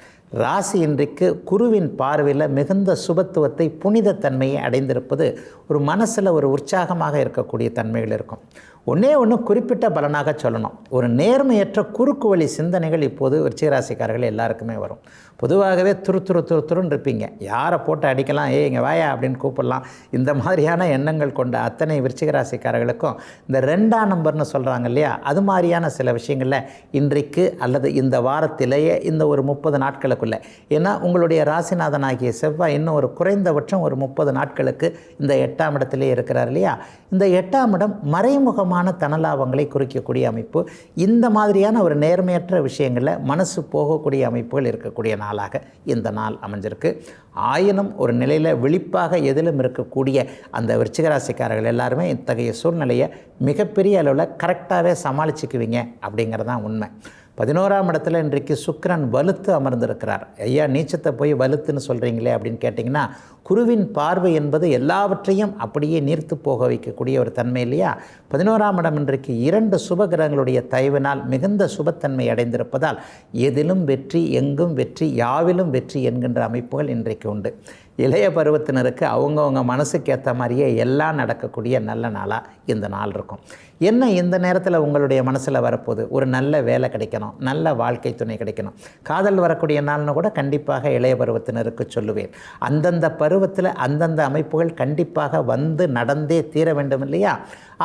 S1: ராசி இன்றைக்கு குருவின் பார்வையில் மிகுந்த சுபத்துவத்தை, புனித தன்மையை அடைந்திருப்பது ஒரு மனசில் ஒரு உற்சாகமாக இருக்கக்கூடிய தன்மைகள் இருக்கும். ஒன்றே குறிப்பிட்ட பலனாக சொல்லணும், ஒரு நேர்மையற்ற குறுக்கு வழி சிந்தனைகள் இப்போது விருச்சிகராசிக்காரர்கள் எல்லாருக்குமே வரும். பொதுவாகவே துருன்னு இருப்பீங்க, யாரை போட்டு அடிக்கலாம், இங்கே வாயா அப்படின்னு கூப்பிடலாம், இந்த மாதிரியான எண்ணங்கள் கொண்ட அத்தனை விருச்சிகராசிக்காரர்களுக்கும் இந்த 2ஆம் நம்பர்னு சொல்கிறாங்க இல்லையா, அது மாதிரியான சில விஷயங்களில் இன்றைக்கு அல்லது இந்த வாரத்திலேயே இந்த ஒரு 30 நாட்களுக்குள்ளே, ஏன்னா உங்களுடைய ராசிநாதனாகிய செவ்வாய் இன்னும் ஒரு குறைந்தபட்சம் ஒரு 30 நாட்களுக்கு இந்த 8ஆம் இடத்திலே இருக்கிறார் இல்லையா. இந்த 8ஆம் இடம் மறைமுகமான தனலாபங்களை குறிக்கக்கூடிய அமைப்பு. இந்த மாதிரியான ஒரு நேர்மையற்ற விஷயங்களில் மனசு போகக்கூடிய அமைப்புகள் இருக்கக்கூடிய நாளாக இந்த நாள் அமைஞ்சிருக்கு. ஆயினும் ஒரு நிலையில் விழிப்பாக எதிலும் இருக்கக்கூடிய அந்த விருச்சிகராசிக்காரர்கள் எல்லாருமே இத்தகைய சூழ்நிலையை மிகப்பெரிய அளவில் கரெக்டாகவே சமாளிச்சுக்குவீங்க அப்படிங்கிறது தான் உண்மை. 11ஆம் இடத்துல இன்றைக்கு சுக்கிரன் வலுத்து அமர்ந்திருக்கிறார். ஐயா நீச்சத்தை போய் வலுத்துன்னு சொல்கிறீங்களே அப்படின்னு கேட்டிங்கன்னா, குருவின் பார்வை என்பது எல்லாவற்றையும் அப்படியே நீர்த்து போக வைக்கக்கூடிய ஒரு தன்மை இல்லையா? 11ஆம் இடம் இன்றைக்கு 2 சுபகிரகங்களுடைய தயவினால் மிகுந்த சுபத்தன்மை அடைந்திருப்பதால் எதிலும் வெற்றி, எங்கும் வெற்றி, யாவிலும் வெற்றி என்கின்ற அமைப்புகள் இன்றைக்கு உண்டு. இளைய பருவத்தினருக்கு அவங்கவுங்க மனசுக்கு ஏற்ற மாதிரியே எல்லாம் நடக்கக்கூடிய நல்ல நாளாக இந்த நாள் இருக்கும். என்ன இந்த நேரத்தில் உங்களுடைய மனசில் வரப்போகுது? ஒரு நல்ல வேலை கிடைக்கணும், நல்ல வாழ்க்கை துணை கிடைக்கணும், காதல் வரக்கூடிய நாள்னு கூட கண்டிப்பாக இளைய பருவத்தினருக்கு சொல்லுவேன். அந்தந்த பருவத்தில் அந்தந்த அமைப்புகள் கண்டிப்பாக வந்து நடந்தே தீர வேண்டும் இல்லையா?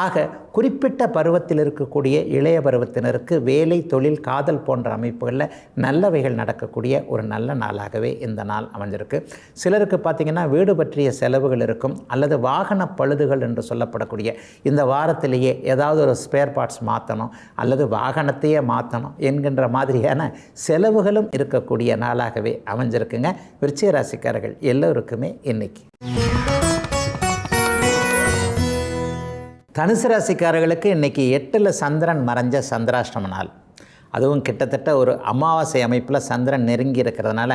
S1: ஆக குறிப்பிட்ட பருவத்தில் இருக்கக்கூடிய இளைய பருவத்தினருக்கு வேலை, தொழில், காதல் போன்ற அமைப்புகளில் நல்லவைகள் நடக்கக்கூடிய ஒரு நல்ல நாளாகவே இந்த நாள் அமைஞ்சிருக்கு. சிலருக்கு பார்த்திங்கன்னா வீடு பற்றிய செலவுகள் இருக்கும், அல்லது வாகன பழுதுகள் என்று சொல்லப்படக்கூடிய இந்த வாரத்திலேயே ஏதாவது ஒரு ஸ்பேர் பார்ட்ஸ் மாற்றணும் அல்லது வாகனத்தையே மாற்றணும் என்கின்ற மாதிரியான செலவுகளும் இருக்கக்கூடிய நாளாகவே அமைஞ்சிருக்குங்க. விருச்சிக ராசிக்காரர்கள் எல்லோருக்குமே இன்னைக்கு. தனுசு ராசிக்காரர்களுக்கு இன்றைக்கி 8ல் சந்திரன் மறைஞ்ச சந்திராஷ்டம நாள். அதுவும் கிட்டத்தட்ட ஒரு அமாவாசை அமைப்பில் சந்திரன் நெருங்கி இருக்கிறதுனால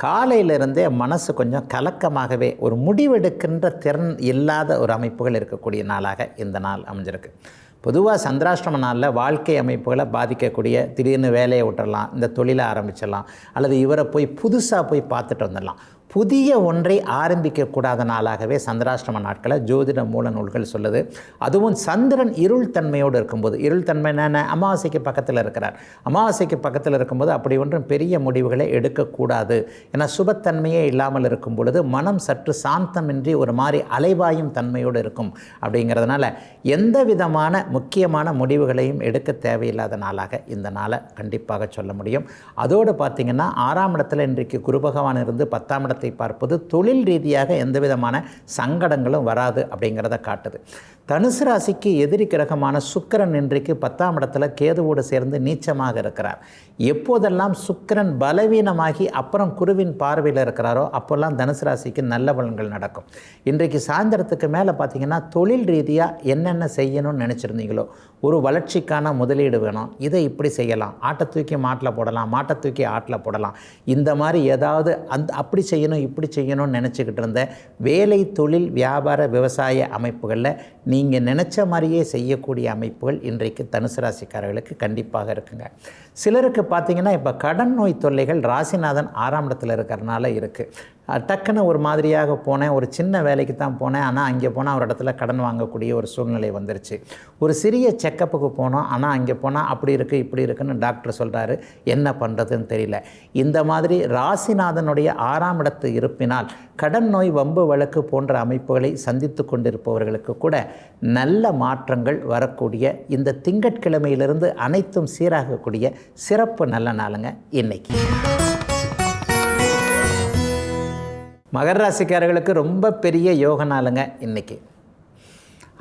S1: காலையிலிருந்தே மனசு கொஞ்சம் கலக்கமாகவே, ஒரு முடிவெடுக்கின்ற திறன் இல்லாத ஒரு அமைப்புகள் இருக்கக்கூடிய நாளாக இந்த நாள் அமைஞ்சிருக்கு. பொதுவாக சந்திராஷ்டம நாளில் வாழ்க்கை அமைப்புகளை பாதிக்கக்கூடிய, திடீர்னு வேலையை விட்டுடலாம், இந்த தொழிலை ஆரம்பிச்சிடலாம், அல்லது இவரை போய் புதுசாக போய் பார்த்துட்டு வந்துடலாம், புதிய ஒன்றை ஆரம்பிக்கக்கூடாத நாளாகவே சந்திராஷ்டம நாட்களை ஜோதிட மூல நூல்கள் சொல்லுது. அதுவும் சந்திரன் இருள் தன்மையோடு இருக்கும்போது, இருள் தன்மை என்ன, அமாவாசைக்கு பக்கத்தில் இருக்கிறார், அமாவாசைக்கு பக்கத்தில் இருக்கும்போது அப்படி ஒன்றும் பெரிய முடிவுகளை எடுக்கக்கூடாது. ஏன்னா சுபத்தன்மையே இல்லாமல் இருக்கும் பொழுது மனம் சற்று சாந்தமின்றி ஒரு மாதிரி அலைவாயும் தன்மையோடு இருக்கும். அப்படிங்கிறதுனால எந்த விதமான முக்கியமான முடிவுகளையும் எடுக்க தேவையில்லாத நாளாக இந்த நாளை கண்டிப்பாக சொல்ல முடியும். அதோடு பார்த்திங்கன்னா 6ஆம் இடத்துல இன்றைக்கு குரு பகவான் இருந்து 10ஆம் இடத்தை பார்ப்பது தொழில் ரீதியாக எந்த விதமான சங்கடங்களும் வராது அப்படிங்கிறத காட்டுது. தனுசு ராசிக்கு எதிரி கிரகமான சுக்கிரன் இன்றைக்கு 10ஆம் இடத்துல கேதுவோடு சேர்ந்து நீச்சமாக இருக்கிறார். எப்போதெல்லாம் சுக்கிரன் பலவீனமாகி அப்புறம் குருவின் பார்வையில் இருக்கிறாரோ அப்போல்லாம் தனுசு ராசிக்கு நல்ல பலன்கள் நடக்கும். இன்றைக்கு சாயந்தரத்துக்கு மேலே பார்த்திங்கன்னா தொழில் ரீதியாக என்னென்ன செய்யணும்னு நினச்சிருந்தீங்களோ, ஒரு வளர்ச்சிக்கான முதலீடு வேணும், இதை இப்படி செய்யலாம், ஆட்டை தூக்கி மாட்டில் போடலாம், மாட்டை தூக்கி ஆட்டில் போடலாம், இந்த மாதிரி ஏதாவது அப்படி செய்யணும் இப்படி செய்யணும்னு நினச்சிக்கிட்டு இருந்த வேலை, தொழில், வியாபார, விவசாய அமைப்புகளில் நீங்கள் நினச்ச மாதிரியே செய்யக்கூடிய அமைப்புகள் இன்றைக்கு தனுசு ராசிக்காரர்களுக்கு கண்டிப்பாக இருக்குங்க. சிலருக்கு பார்த்திங்கன்னா இப்போ கடன் நோய் தொல்லைகள் ராசிநாதன் 6ஆம் இடத்துல இருக்கிறதுனால இருக்குது. டக்குன்னு ஒரு மாதிரியாக போனேன், ஒரு சின்ன வேலைக்கு தான் போனேன், ஆனால் அங்கே போனால் ஒரு இடத்துல கடன் வாங்கக்கூடிய ஒரு சூழ்நிலை வந்துருச்சு. ஒரு சிறிய செக்கப்புக்கு போனோம், ஆனால் அங்கே போனால் அப்படி இருக்குது இப்படி இருக்குன்னு டாக்டர் சொல்கிறாரு, என்ன பண்ணுறதுன்னு தெரியல. இந்த மாதிரி ராசிநாதனுடைய 6ஆம் இடத்து இருப்பினால் கடன் நோய், வம்பு வழக்கு போன்ற அமைப்புகளை சந்தித்து கொண்டிருப்பவர்களுக்கு கூட நல்ல மாற்றங்கள் வரக்கூடிய இந்த திங்கட்கிழமையிலிருந்து அனைத்தும் சீராகக்கூடிய சிறப்பு நல்ல நாளுங்க இன்னைக்கு. மகர ராசிக்காரர்களுக்கு ரொம்ப பெரிய யோக நாளுங்க இன்றைக்கி.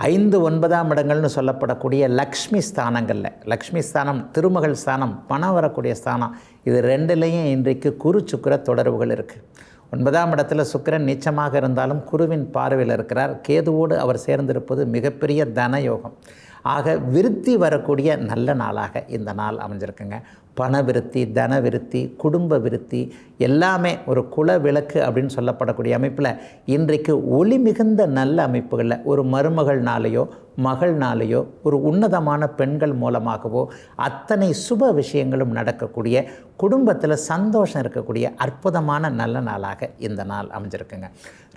S1: 5, 9ஆம் இடங்கள்னு சொல்லப்படக்கூடிய லக்ஷ்மி ஸ்தானங்களில், லக்ஷ்மி ஸ்தானம், திருமகள் ஸ்தானம், பணம் வரக்கூடிய ஸ்தானம், இது 2லேயும் இன்றைக்கு குரு சுக்கிர தொடர்புகள் இருக்குது. 9ஆம் இடத்துல சுக்கிரன் நீச்சமாக இருந்தாலும் குருவின் பார்வையில் இருக்கிறார். கேதுவோடு அவர் சேர்ந்திருப்பது மிகப்பெரிய தன யோகம். ஆக விருத்தி வரக்கூடிய நல்ல நாளாக இந்த நாள் அமைஞ்சிருக்குங்க. பண விருத்தி, தன விருத்தி, குடும்ப விருத்தி எல்லாமே ஒரு குல விளக்கு அப்படின்னு சொல்லப்படக்கூடிய அமைப்பில் இன்றைக்கு ஒளி மிகுந்த நல்ல அமைப்புகளில் ஒரு மருமகள்னாலேயோ மகள்னாலேயோ ஒரு உன்னதமான பெண்கள் மூலமாகவோ அத்தனை சுப விஷயங்களும் நடக்கக்கூடிய, குடும்பத்தில் சந்தோஷம் இருக்கக்கூடிய அற்புதமான நல்ல நாளாக இந்த நாள் அமைஞ்சிருக்குங்க.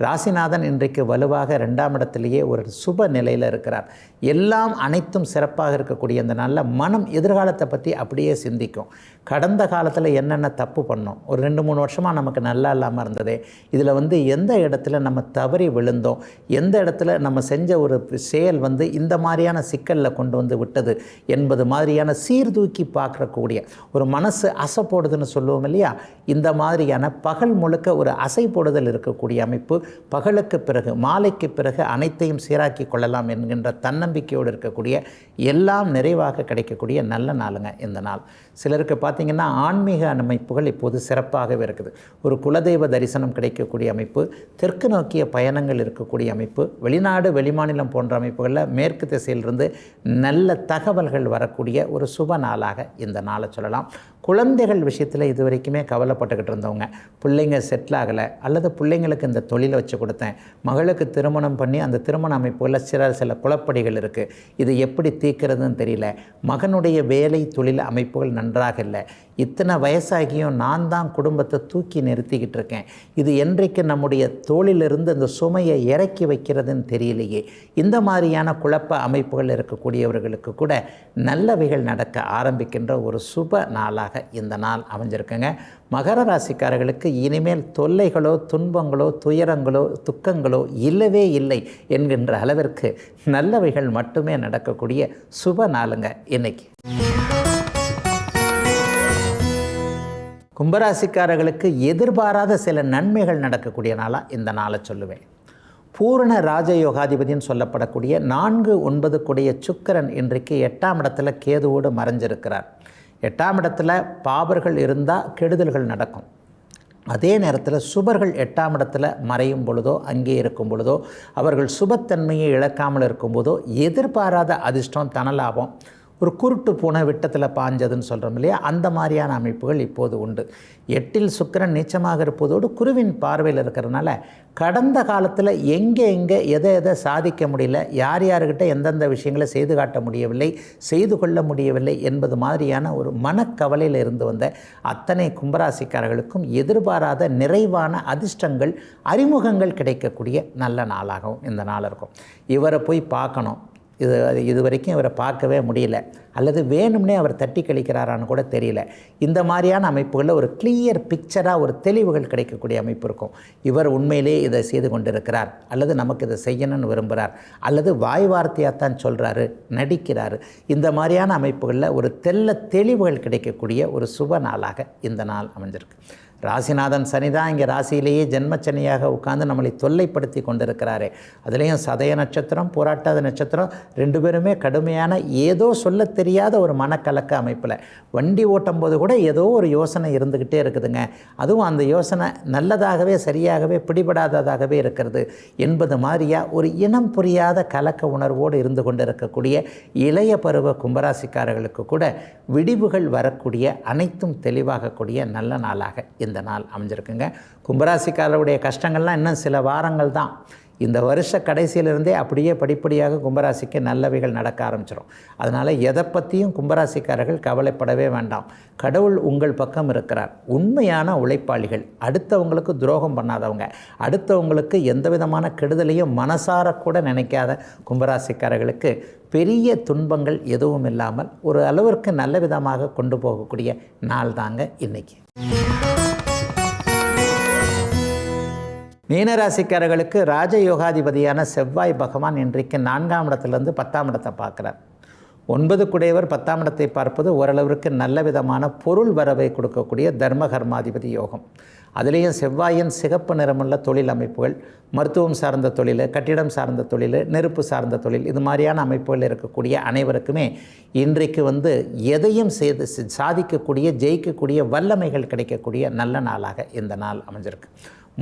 S1: ராசிநாதன் இன்றைக்கு வலுவாக 2ஆம் இடத்திலேயே ஒரு சுப நிலையில் இருக்கிறார். எல்லாம் அனைத்தும் சிறப்பாக இருக்கக்கூடிய இந்த நாளில் மனம் எதிர்காலத்தை பற்றி அப்படியே சிந்திக்கும். கடந்த காலத்தில் என்னென்ன தப்பு பண்ணோம், ஒரு 2-3 வருஷமாக நமக்கு நல்லா இல்லாமல் இருந்ததே, இதில் எந்த இடத்துல நம்ம தவறி விழுந்தோம், எந்த இடத்துல நம்ம செஞ்ச ஒரு செயல் இந்த மாதிரியான சிக்கலில் கொண்டு வந்து விட்டது என்பது மாதிரியான சீர்தூக்கி பார்க்கக்கூடிய ஒரு மனசு அசை போடுதுன்னு சொல்லுவோம் இல்லையா, இந்த மாதிரியான பகல் முழுக்க ஒரு அசை போடுதல் இருக்கக்கூடிய அமைப்பு. பகலுக்கு பிறகு மாலைக்கு பிறகு அனைத்தையும் சீராக்கி கொள்ளலாம் என்கின்ற தன்னம்பிக்கையோடு இருக்கக்கூடிய, எல்லாம் நிறைவாக கிடைக்கக்கூடிய நல்ல நாளுங்க இந்த நாள். சிலருக்கு பார்த்திங்கன்னா ஆன்மீக அமைப்புகள் இப்போது சிறப்பாகவே இருக்குது. ஒரு குலதெய்வ தரிசனம் கிடைக்கக்கூடிய அமைப்பு, தெற்கு நோக்கிய பயணங்கள் இருக்கக்கூடிய அமைப்பு, வெளிநாடு வெளிமாநிலம் போன்ற அமைப்புகளில் மேற்கு திசையிலிருந்து நல்ல தகவல்கள் வரக்கூடிய ஒரு சுப நாளாக இந்த நாளை சொல்லலாம். குழந்தைகள் விஷயத்தில் இது வரைக்குமே கவலைப்பட்டுக்கிட்டு இருந்தவங்க, பிள்ளைங்க செட்டில் ஆகலை அல்லது பிள்ளைங்களுக்கு இந்த தொழிலை வச்சு கொடுத்தேன், மகளுக்கு திருமணம் பண்ணி அந்த திருமண அமைப்புகளில் சில குழப்படிகள் இருக்குது, இது எப்படி தீர்க்கிறதுன்னு தெரியல, மகனுடைய வேலை தொழில் அமைப்புகள் நன்றாக இல்லை, இத்தனை வயசாகியும் நான் தான் குடும்பத்தை தூக்கி நிறுத்திக்கிட்டு இருக்கேன், இது என்றைக்கு நம்முடைய தோளிலிருந்து அந்த சுமையை இறக்கி வைக்கிறதுன்னு தெரியலையே, இந்த மாதிரியான குழப்ப அமைப்புகள் இருக்கக்கூடியவர்களுக்கு கூட நல்லவைகள் நடக்க ஆரம்பிக்கின்ற ஒரு சுப நாளாக இந்த நாள் அமைஞ்சிருக்குங்க. மகர ராசிக்காரர்களுக்கு இனிமேல் தொல்லைகளோ துன்பங்களோ துயரங்களோ துக்கங்களோ இல்லவே இல்லை என்கின்ற அளவிற்கு நல்லவைகள் மட்டுமே நடக்கக்கூடிய சுப நாளுங்க இன்னைக்கு. கும்பராசிக்காரர்களுக்கு எதிர்பாராத சில நன்மைகள் நடக்கக்கூடிய நாளாக இந்த நாளை சொல்லுவேன். பூரண ராஜயோகாதிபதினு சொல்லப்படக்கூடிய 4-9 கூடிய சுக்கிரன் இன்றைக்கு 8ஆம் இடத்துல கேதுவோடு மறைஞ்சிருக்கிறார். 8ஆம் இடத்துல பாபர்கள் இருந்தால் கெடுதல்கள் நடக்கும். அதே நேரத்தில் சுபர்கள் 8ஆம் இடத்துல மறையும் பொழுதோ அங்கே இருக்கும் பொழுதோ அவர்கள் சுபத்தன்மையை இழக்காமல் இருக்கும்போதோ எதிர்பாராத அதிர்ஷ்டம் தனலாபம், ஒரு குருட்டு பூனை விட்டத்தில் பாஞ்சதுன்னு சொல்கிறோம் இல்லையா, அந்த மாதிரியான அமைப்புகள் இப்போது உண்டு. 8இல் சுக்கிரன் நீச்சமாக இருப்பதோடு குருவின் பார்வையில் இருக்கிறதுனால கடந்த காலத்தில் எங்கே எதை சாதிக்க முடியல, யார்கிட்ட எந்தெந்த விஷயங்களை செய்து காட்ட முடியவில்லை, செய்து கொள்ள முடியவில்லை என்பது மாதிரியான ஒரு மனக்கவலையில் இருந்து வந்த அத்தனை கும்பராசிக்காரர்களுக்கும் எதிர்பாராத நிறைவான அதிர்ஷ்டங்கள் அறிமுகங்கள் கிடைக்கக்கூடிய நல்ல நாளாகவும் இந்த நாள் இருக்கும். இவரை போய் பார்க்கணும், இது வரைக்கும் இவரை பார்க்கவே முடியல, அல்லது வேணும்னே அவர் தட்டி கழிக்கிறாரான்னு கூட தெரியல, இந்த மாதிரியான அமைப்புகளில் ஒரு கிளியர் பிக்சராக ஒரு தெளிவுகள் கிடைக்கக்கூடிய அமைப்பு இருக்கும். இவர் உண்மையிலே இதை செய்து கொண்டிருக்கிறார், அல்லது நமக்கு இதை செய்யணும்னு விரும்புகிறார், அல்லது வாய் வார்த்தையாக தான் சொல்கிறாரு, நடிக்கிறாரு, இந்த மாதிரியான அமைப்புகளில் ஒரு தெளிவுகள் கிடைக்கக்கூடிய ஒரு சுப நாளாக இந்த நாள் அமைஞ்சிருக்கு. ராசிநாதன் சனி தான் இங்கே ராசியிலேயே ஜென்மச்சனியாக உட்கார்ந்து நம்மளை தொல்லைப்படுத்தி கொண்டிருக்கிறாரே, அதுலேயும் சதய நட்சத்திரம் போராட்டாத நட்சத்திரம் 2 பேருமே கடுமையான ஏதோ சொல்ல தெரியாத ஒரு மனக்கலக்க அமைப்பில் வண்டி ஓட்டும் போது கூட ஏதோ ஒரு யோசனை இருந்துக்கிட்டே இருக்குதுங்க, அதுவும் அந்த யோசனை நல்லதாகவே சரியாகவே பிடிபடாததாகவே இருக்கிறது என்பது மாதிரியாக ஒரு இனம் புரியாத கலக்க உணர்வோடு இருந்து கொண்டிருக்கக்கூடிய இளைய பருவ கும்பராசிக்காரர்களுக்கு கூட விடிவுகள் வரக்கூடிய அனைத்தும் தெளிவாகக்கூடிய நல்ல நாளாக இந்த நாள் அமைஞ்சிருக்குங்க. கும்பராசிக்காரருடைய கஷ்டங்கள்லாம் இன்னும் சில வாரங்கள் தான். இந்த வருஷ கடைசியிலிருந்தே அப்படியே படிப்படியாக கும்பராசிக்கு நல்லவைகள் நடக்க ஆரம்பிச்சிடும். அதனால் எதை பற்றியும் கும்பராசிக்காரர்கள் கவலைப்படவே வேண்டாம். கடவுள் உங்கள் பக்கம் இருக்கிறார். உண்மையான உழைப்பாளிகள், அடுத்தவங்களுக்கு துரோகம் பண்ணாதவங்க, அடுத்தவங்களுக்கு எந்த விதமான கெடுதலையும் மனசார கூட நினைக்காத கும்பராசிக்காரர்களுக்கு பெரிய துன்பங்கள் எதுவும் இல்லாமல் ஒரு அளவிற்கு நல்ல விதமாக கொண்டு போகக்கூடிய நாள் தாங்க இன்னைக்கு. மீனராசிக்காரர்களுக்கு ராஜயோகாதிபதியான செவ்வாய் பகவான் இன்றைக்கு 4ஆம் இடத்துலேருந்து 10ஆம் இடத்தை பார்க்குறார். 9 குடையவர் 10ஆம் இடத்தை பார்ப்பது ஓரளவிற்கு நல்ல விதமான பொருள் வரவை கொடுக்கக்கூடிய தர்ம கர்மாதிபதி யோகம். அதுலேயும் செவ்வாயின் சிகப்பு நிறமுள்ள தொழில் அமைப்புகள், மருத்துவம் சார்ந்த தொழில், கட்டிடம் சார்ந்த தொழில், நெருப்பு சார்ந்த தொழில், இது மாதிரியான அமைப்புகள் இருக்கக்கூடிய அனைவருக்குமே இன்றைக்கு எதையும் செய்து சாதிக்கக்கூடிய ஜெயிக்கக்கூடிய வல்லமைகள் கிடைக்கக்கூடிய நல்ல நாளாக இந்த நாள் அமைஞ்சிருக்கு.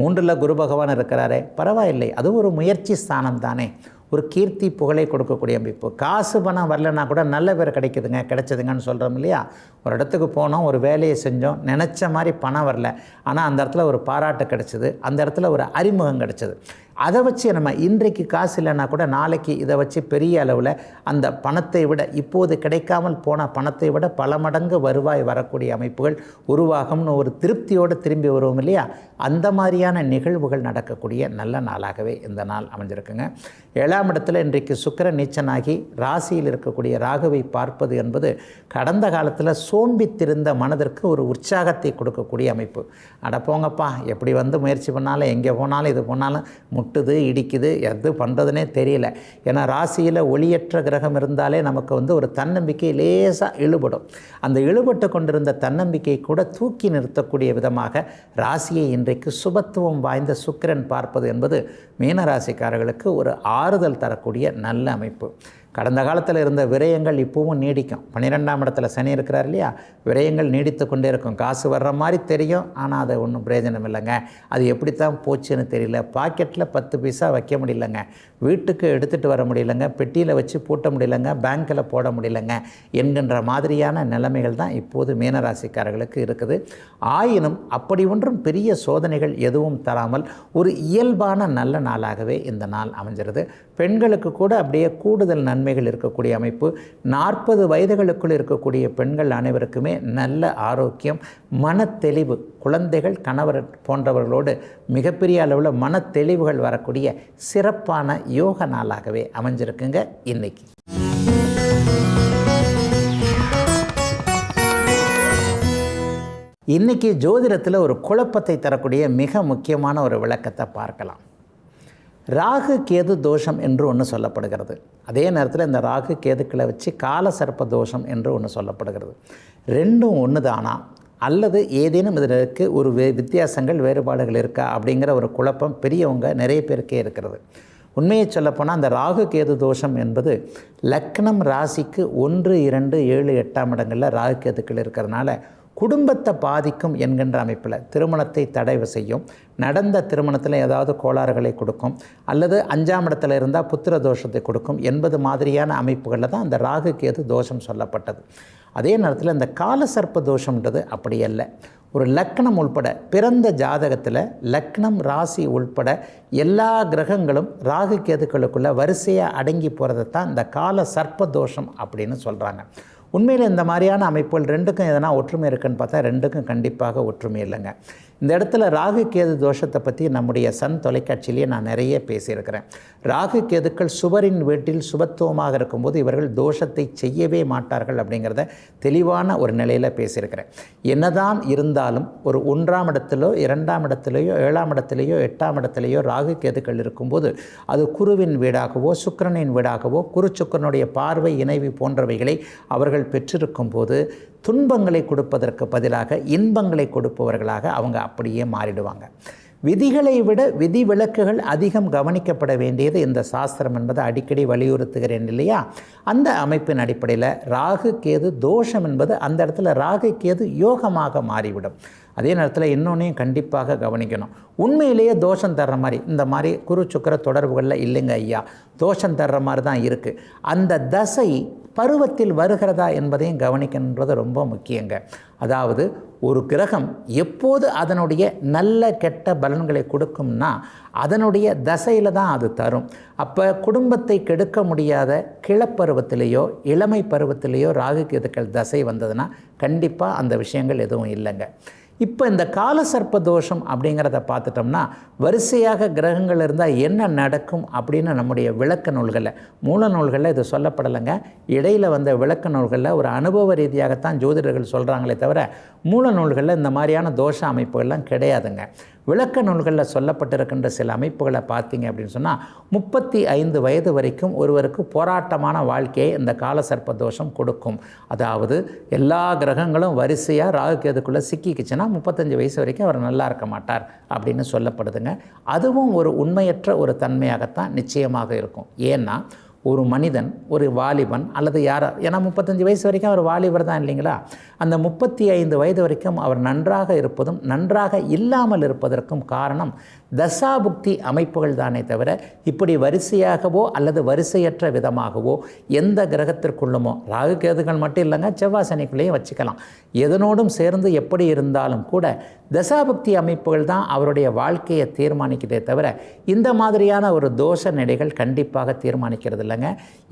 S1: 3ல் குரு பகவான் இருக்கிறாரே, பரவாயில்லை, அது ஒரு முயற்சி ஸ்தானம் தானே, ஒரு கீர்த்தி புகழை கொடுக்கக்கூடிய அமைப்பு. காசு பணம் வரலன்னா கூட நல்ல பேர் கிடைச்சதுங்கன்னு சொல்கிறோம் இல்லையா. ஒரு இடத்துக்கு போனோம், ஒரு வேலையை செஞ்சோம், நினச்ச மாதிரி பணம் வரல, ஆனால் அந்த இடத்துல ஒரு பாராட்டு கிடச்சிது, அந்த இடத்துல ஒரு அறிமுகம் கிடச்சிது. அதை வச்சு நம்ம இன்றைக்கு காசு இல்லைன்னா கூட நாளைக்கு இதை வச்சு பெரிய அளவில் அந்த பணத்தை விட, இப்போது கிடைக்காமல் போன பணத்தை விட பல மடங்கு வருவாய் வரக்கூடிய அமைப்புகள் உருவாகும்னு ஒரு திருப்தியோடு திரும்பி வருவோம் இல்லையா. அந்த மாதிரியான நிகழ்வுகள் நடக்கக்கூடிய நல்ல நாளாகவே இந்த நாள் அமைஞ்சிருக்குங்க. 7ஆம் இடத்துல இன்றைக்கு சுக்கிரன் நீச்சனாகி ராசியில் இருக்கக்கூடிய ராகுவை பார்ப்பது என்பது கடந்த காலத்தில் சோம்பித்திருந்த மனதிற்கு ஒரு உற்சாகத்தை கொடுக்கக்கூடிய அமைப்பு. அட போங்கப்பா, எப்படி முயற்சி பண்ணாலும் எங்கே போனாலும் இது போனாலும் முட்டுது இடிக்குது, எது பண்ணுறதுனே தெரியல. ஏன்னா ராசியில் ஒளியற்ற கிரகம் இருந்தாலே நமக்கு ஒரு தன்னம்பிக்கை லேசாக இழுபடும். அந்த இழுபட்டு கொண்டிருந்த தன்னம்பிக்கை கூட தூக்கி நிறுத்தக்கூடிய விதமாக ராசியை இன்றைக்கு சுபத்துவம் வாய்ந்த சுக்கிரன் பார்ப்பது என்பது மீனராசிக்காரர்களுக்கு ஒரு ஆறுதல் தரக்கூடிய நல்ல அமைப்பு. கடந்த காலத்தில் இருந்த விரயங்கள் இப்போவும் நீடிக்கும். 12ஆம் இடத்துல சனி இருக்கிறார் இல்லையா, விரயங்கள் நீடித்து கொண்டே இருக்கும். காசு வர்ற மாதிரி தெரியும், ஆனால் அது ஒன்றும் பிரயோஜனம் இல்லைங்க. அது எப்படித்தான் போச்சுன்னு தெரியல. பாக்கெட்டில் 10 பைசா வைக்க முடியலங்க, வீட்டுக்கு எடுத்துகிட்டு வர முடியலங்க, பெட்டியில் வச்சு பூட்ட முடியலங்க, பேங்க்கில் போட முடியலங்க என்கின்ற மாதிரியான நிலைமைகள் தான் இப்போது மீனராசிக்காரர்களுக்கு இருக்குது. ஆயினும் அப்படி ஒன்றும் பெரிய சோதனைகள் எதுவும் தராமல் ஒரு இயல்பான நல்ல நாளாகவே இந்த நாள் அமைஞ்சிருது. பெண்களுக்கு கூட அப்படியே கூடுதல் நன்மைகள் இருக்கக்கூடிய அமைப்பு. 40 வயதுகளுக்குள் இருக்கக்கூடிய பெண்கள் அனைவருக்குமே நல்ல ஆரோக்கியம், மனத்தெளிவு, குழந்தைகள், கணவர் போன்றவர்களோடு மிகப்பெரிய அளவில் மனத்தெளிவுகள் வரக்கூடிய சிறப்பான யோக நாளாகவே அமைஞ்சிருக்குங்க இன்னைக்கு. இன்றைக்கி ஜோதிடத்தில் ஒரு குழப்பத்தை தரக்கூடிய மிக முக்கியமான ஒரு விளக்கத்தை பார்க்கலாம். ராகு கேது தோஷம் என்று ஒன்று சொல்லப்படுகிறது. அதே நேரத்தில் இந்த ராகு கேதுக்களை வச்சு கால சர்ப்ப தோஷம் என்று ஒன்று சொல்லப்படுகிறது. ரெண்டும் ஒன்று தானா அல்லது ஏதேனும் இதற்கு ஒரு வித்தியாசங்கள், வேறுபாடுகள் இருக்கா அப்படிங்கிற ஒரு குழப்பம் பெரியவங்க நிறைய பேருக்கே இருக்கிறது. உண்மையை சொல்லப்போனால் அந்த ராகு கேது தோஷம் என்பது லக்னம் ராசிக்கு 1, 2, 7, 8ஆம் இடங்களில் ராகு கேதுக்கள் இருக்கிறதுனால குடும்பத்தை பாதிக்கும் என்கின்ற அமைப்பில் திருமணத்தை தடை செய்யும், நடந்த திருமணத்தில் ஏதாவது கோளாறுகளை கொடுக்கும், அல்லது 5ஆம் இடத்துல இருந்தால் புத்திர தோஷத்தை கொடுக்கும் என்பது மாதிரியான அமைப்புகளில் தான் அந்த ராகு கேது தோஷம் சொல்லப்பட்டது. அதே நேரத்தில் இந்த கால சர்ப்ப தோஷம்ன்றது அப்படி அல்ல. ஒரு லக்னம் உள்பட பிறந்த ஜாதகத்தில் லக்னம் ராசி உள்பட எல்லா கிரகங்களும் ராகு கேதுக்களுக்குள்ளே வரிசையாக அடங்கி போகிறத தான் இந்த கால சர்ப்ப தோஷம் அப்படின்னு சொல்கிறாங்க. உண்மையில் இந்த மாதிரியான அமைப்புகள் ரெண்டுக்கும் எதனா ஒற்றுமை இருக்குன்னு பார்த்தா ரெண்டுக்கும் கண்டிப்பாக ஒற்றுமை இல்லைங்க. இந்த இடத்துல ராகு கேது தோஷத்தை பற்றி நம்முடைய சன் தொலைக்காட்சியிலேயே நான் நிறைய பேசியிருக்கிறேன். ராகு கேதுக்கள் சுவரின் வீட்டில் சுபத்துவமாக இருக்கும்போது இவர்கள் தோஷத்தை செய்யவே மாட்டார்கள் அப்படிங்கிறத தெளிவான ஒரு நிலையில் பேசியிருக்கிறேன். என்னதான் இருந்தாலும் ஒரு 1ஆம் இடத்திலோ 2ஆம் இடத்துலையோ 7ஆம் இடத்துலையோ 8ஆம் இடத்துலையோ ராகு கேதுக்கள் இருக்கும்போது அது குருவின் வீடாகவோ சுக்கிரனின் வீடாகவோ குரு சுக்கிரனுடைய பார்வை இணைவி போன்றவைகளை அவர்கள் பெற்றிருக்கும் போது துன்பங்களை கொடுப்பதற்கு பதிலாக இன்பங்களை கொடுப்பவர்களாக அவங்க அப்படியே மாறிடுவாங்க. விதிகளை விட விதி விலக்குகள் அதிகம் கவனிக்கப்பட வேண்டியது இந்த சாஸ்திரம் என்பதை அடிக்கடி வலியுறுத்துகிறேன் இல்லையா. அந்த அமைப்பின் அடிப்படையில் ராகு கேது தோஷம் என்பது அந்த இடத்துல ராகு கேது யோகமாக மாறிவிடும். அதே நேரத்தில் இன்னொன்றையும் கண்டிப்பாக கவனிக்கணும். உண்மையிலேயே தோஷம் தர்ற மாதிரி இந்த மாதிரி குரு சுக்கிர தொடர்புகளில் இல்லைங்க ஐயா, தோஷம் தர்ற மாதிரி தான் இருக்குது. அந்த தசை பருவத்தில் வருகிறதா என்பதையும் கவனிக்கின்றது ரொம்ப முக்கியங்க. அதாவது ஒரு கிரகம் எப்போது அதனுடைய நல்ல கெட்ட பலன்களை கொடுக்கும்னா அதனுடைய தசையில் தான் அது தரும். அப்போ குடும்பத்தை கெடுக்க முடியாத கிளப்பருவத்திலேயோ இளமை பருவத்திலேயோ ராகு கேதுக்கள் தசை வந்ததுன்னா கண்டிப்பாக அந்த விஷயங்கள் எதுவும் இல்லைங்க. இப்போ இந்த கால சர்ப்ப தோஷம் அப்படிங்கிறத பார்த்துட்டோம்னா வரிசையாக கிரகங்கள் இருந்தால் என்ன நடக்கும் அப்படின்னு நம்முடைய விளக்க நூல்களில் மூல நூல்களில் இது சொல்லப்படலைங்க. இடையில் வந்த விளக்க நூல்களில் ஒரு அனுபவ ரீதியாகத்தான் ஜோதிடர்கள் சொல்கிறாங்களே தவிர மூல நூல்களில் இந்த மாதிரியான தோஷ அமைப்புகள்லாம் கிடையாதுங்க. விளக்க நூல்களில் சொல்லப்பட்டிருக்கின்ற சில அமைப்புகளை பார்த்தீங்க அப்படின்னு சொன்னால் 35 வயது வரைக்கும் ஒருவருக்கு போராட்டமான வாழ்க்கையை இந்த கால சர்ப்ப தோஷம் கொடுக்கும். அதாவது எல்லா கிரகங்களும் வரிசையாக ராகு கேதுக்குள்ளே சிக்கிக்குச்சுன்னா 35 வயசு வரைக்கும் அவர் நல்லா இருக்க மாட்டார் அப்படின்னு சொல்லப்படுதுங்க. அதுவும் ஒரு உண்மையற்ற ஒரு தன்மையாகத்தான் நிச்சயமாக இருக்கும். ஏன்னா ஒரு மனிதன், ஒரு வாலிபன் அல்லது யாரா, ஏன்னா 35 வயசு வரைக்கும் அவர் வாலிபர் தான் இல்லைங்களா, அந்த 35 வயது வரைக்கும் அவர் நன்றாக இருப்பதும் நன்றாக இல்லாமல் இருப்பதற்கும் காரணம் தசாபுக்தி அமைப்புகள் தானே தவிர இப்படி வரிசையாகவோ அல்லது வரிசையற்ற விதமாகவோ எந்த கிரகத்திற்குள்ளுமோ ராகு கேதுகள் மட்டும் இல்லைங்க, செவ்வாய் சனிக்குள்ளேயும் வச்சுக்கலாம், எதனோடும் சேர்ந்து எப்படி இருந்தாலும் கூட தசாபுக்தி அமைப்புகள் தான் அவருடைய வாழ்க்கையை தீர்மானிக்கிறதே தவிர இந்த மாதிரியான ஒரு தோஷ நிலைகள் கண்டிப்பாக தீர்மானிக்கிறது இல்லைங்க.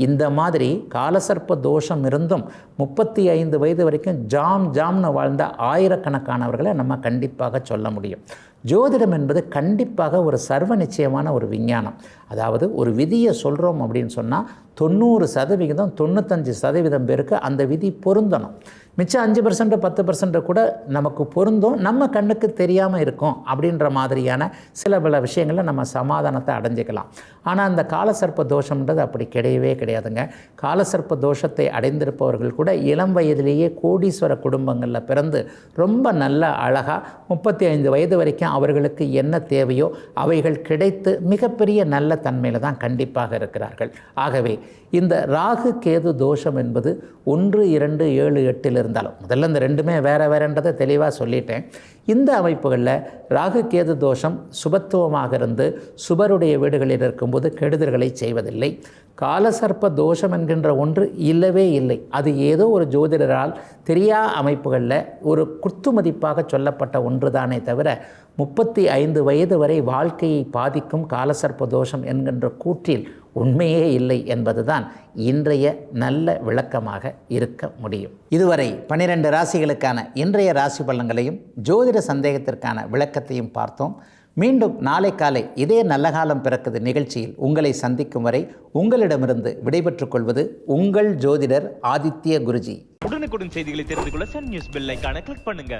S1: இந்த மாதிரி காலசர்ப்ப தோஷம் இருந்தும் 35 வயது வரைக்கும் ஜாம்னு வாழ்ந்த ஆயிரக்கணக்கானவர்களை நம்ம கண்டிப்பாக சொல்ல முடியும். ஜோதிடம் என்பது கண்டிப்பாக ஒரு சர்வ நிச்சயமான ஒரு விஞ்ஞானம். அதாவது ஒரு விதியை சொல்கிறோம் அப்படின்னு சொன்னால் 90% 95% பேருக்கு அந்த விதி பொருந்தணும். மிச்சம் 5% 10% கூட நமக்கு பொருந்தும், நம்ம கண்ணுக்கு தெரியாமல் இருக்கும் அப்படின்ற மாதிரியான சில பல விஷயங்களில் நம்ம சமாதானத்தை அடைஞ்சிக்கலாம். ஆனால் அந்த காலசர்ப்ப தோஷம்ன்றது அப்படி கிடையவே கிடையாதுங்க. காலசர்ப்ப தோஷத்தை அடைந்திருப்பவர்கள் கூட இளம் வயதிலேயே கோடீஸ்வர குடும்பங்களில் பிறந்து ரொம்ப நல்ல அழகாக 35 வயது வரைக்கும் அவர்களுக்கு என்ன தேவையோ அவைகள் கிடைத்து மிகப்பெரிய நல்ல தன்மையில் தான் கண்டிப்பாக இருக்கிறார்கள். ஆகவே இந்த ராகு கேது தோஷம் என்பது 1, 2, 7, 8 இருந்தாலும், முதல்ல இந்த ரெண்டுமே வேறன்றதை தெளிவாக சொல்லிட்டேன். இந்த அமைப்புகளில் ராகு கேது தோஷம் சுபத்துவமாக இருந்து சுபருடைய வீடுகளில் இருக்கும்போது கெடுதல்களை செய்வதில்லை. காலசர்ப்ப தோஷம் என்கின்ற ஒன்று இல்லவே இல்லை. அது ஏதோ ஒரு ஜோதிடரால் தெரியா அமைப்புகளில் ஒரு குத்துமதிப்பாக சொல்லப்பட்ட ஒன்று தானே தவிர 35 வயது வரை வாழ்க்கையை பாதிக்கும் காலசர்ப்ப தோஷம் என்கின்ற கூற்றில் உண்மையே இல்லை என்பதுதான் இன்றைய நல்ல விளக்கமாக இருக்க முடியும். இதுவரை 12 ராசிகளுக்கான இன்றைய ராசி பலன்களையும் ஜோதிட சந்தேகத்திற்கான விளக்கத்தையும் பார்த்தோம். மீண்டும் நாளை காலை இதே நல்ல காலம் பிறக்குது நிகழ்ச்சியில் உங்களை சந்திக்கும் வரை உங்களிடமிருந்து விடைபெற்றுக் கொள்வது உங்கள் ஜோதிடர் ஆதித்ய குருஜி.
S2: உடனுக்குடன் செய்திகளை தெரிந்து கொள்ள சன் நியூஸ் பெல் ஐகானை கிளிக் பண்ணுங்க.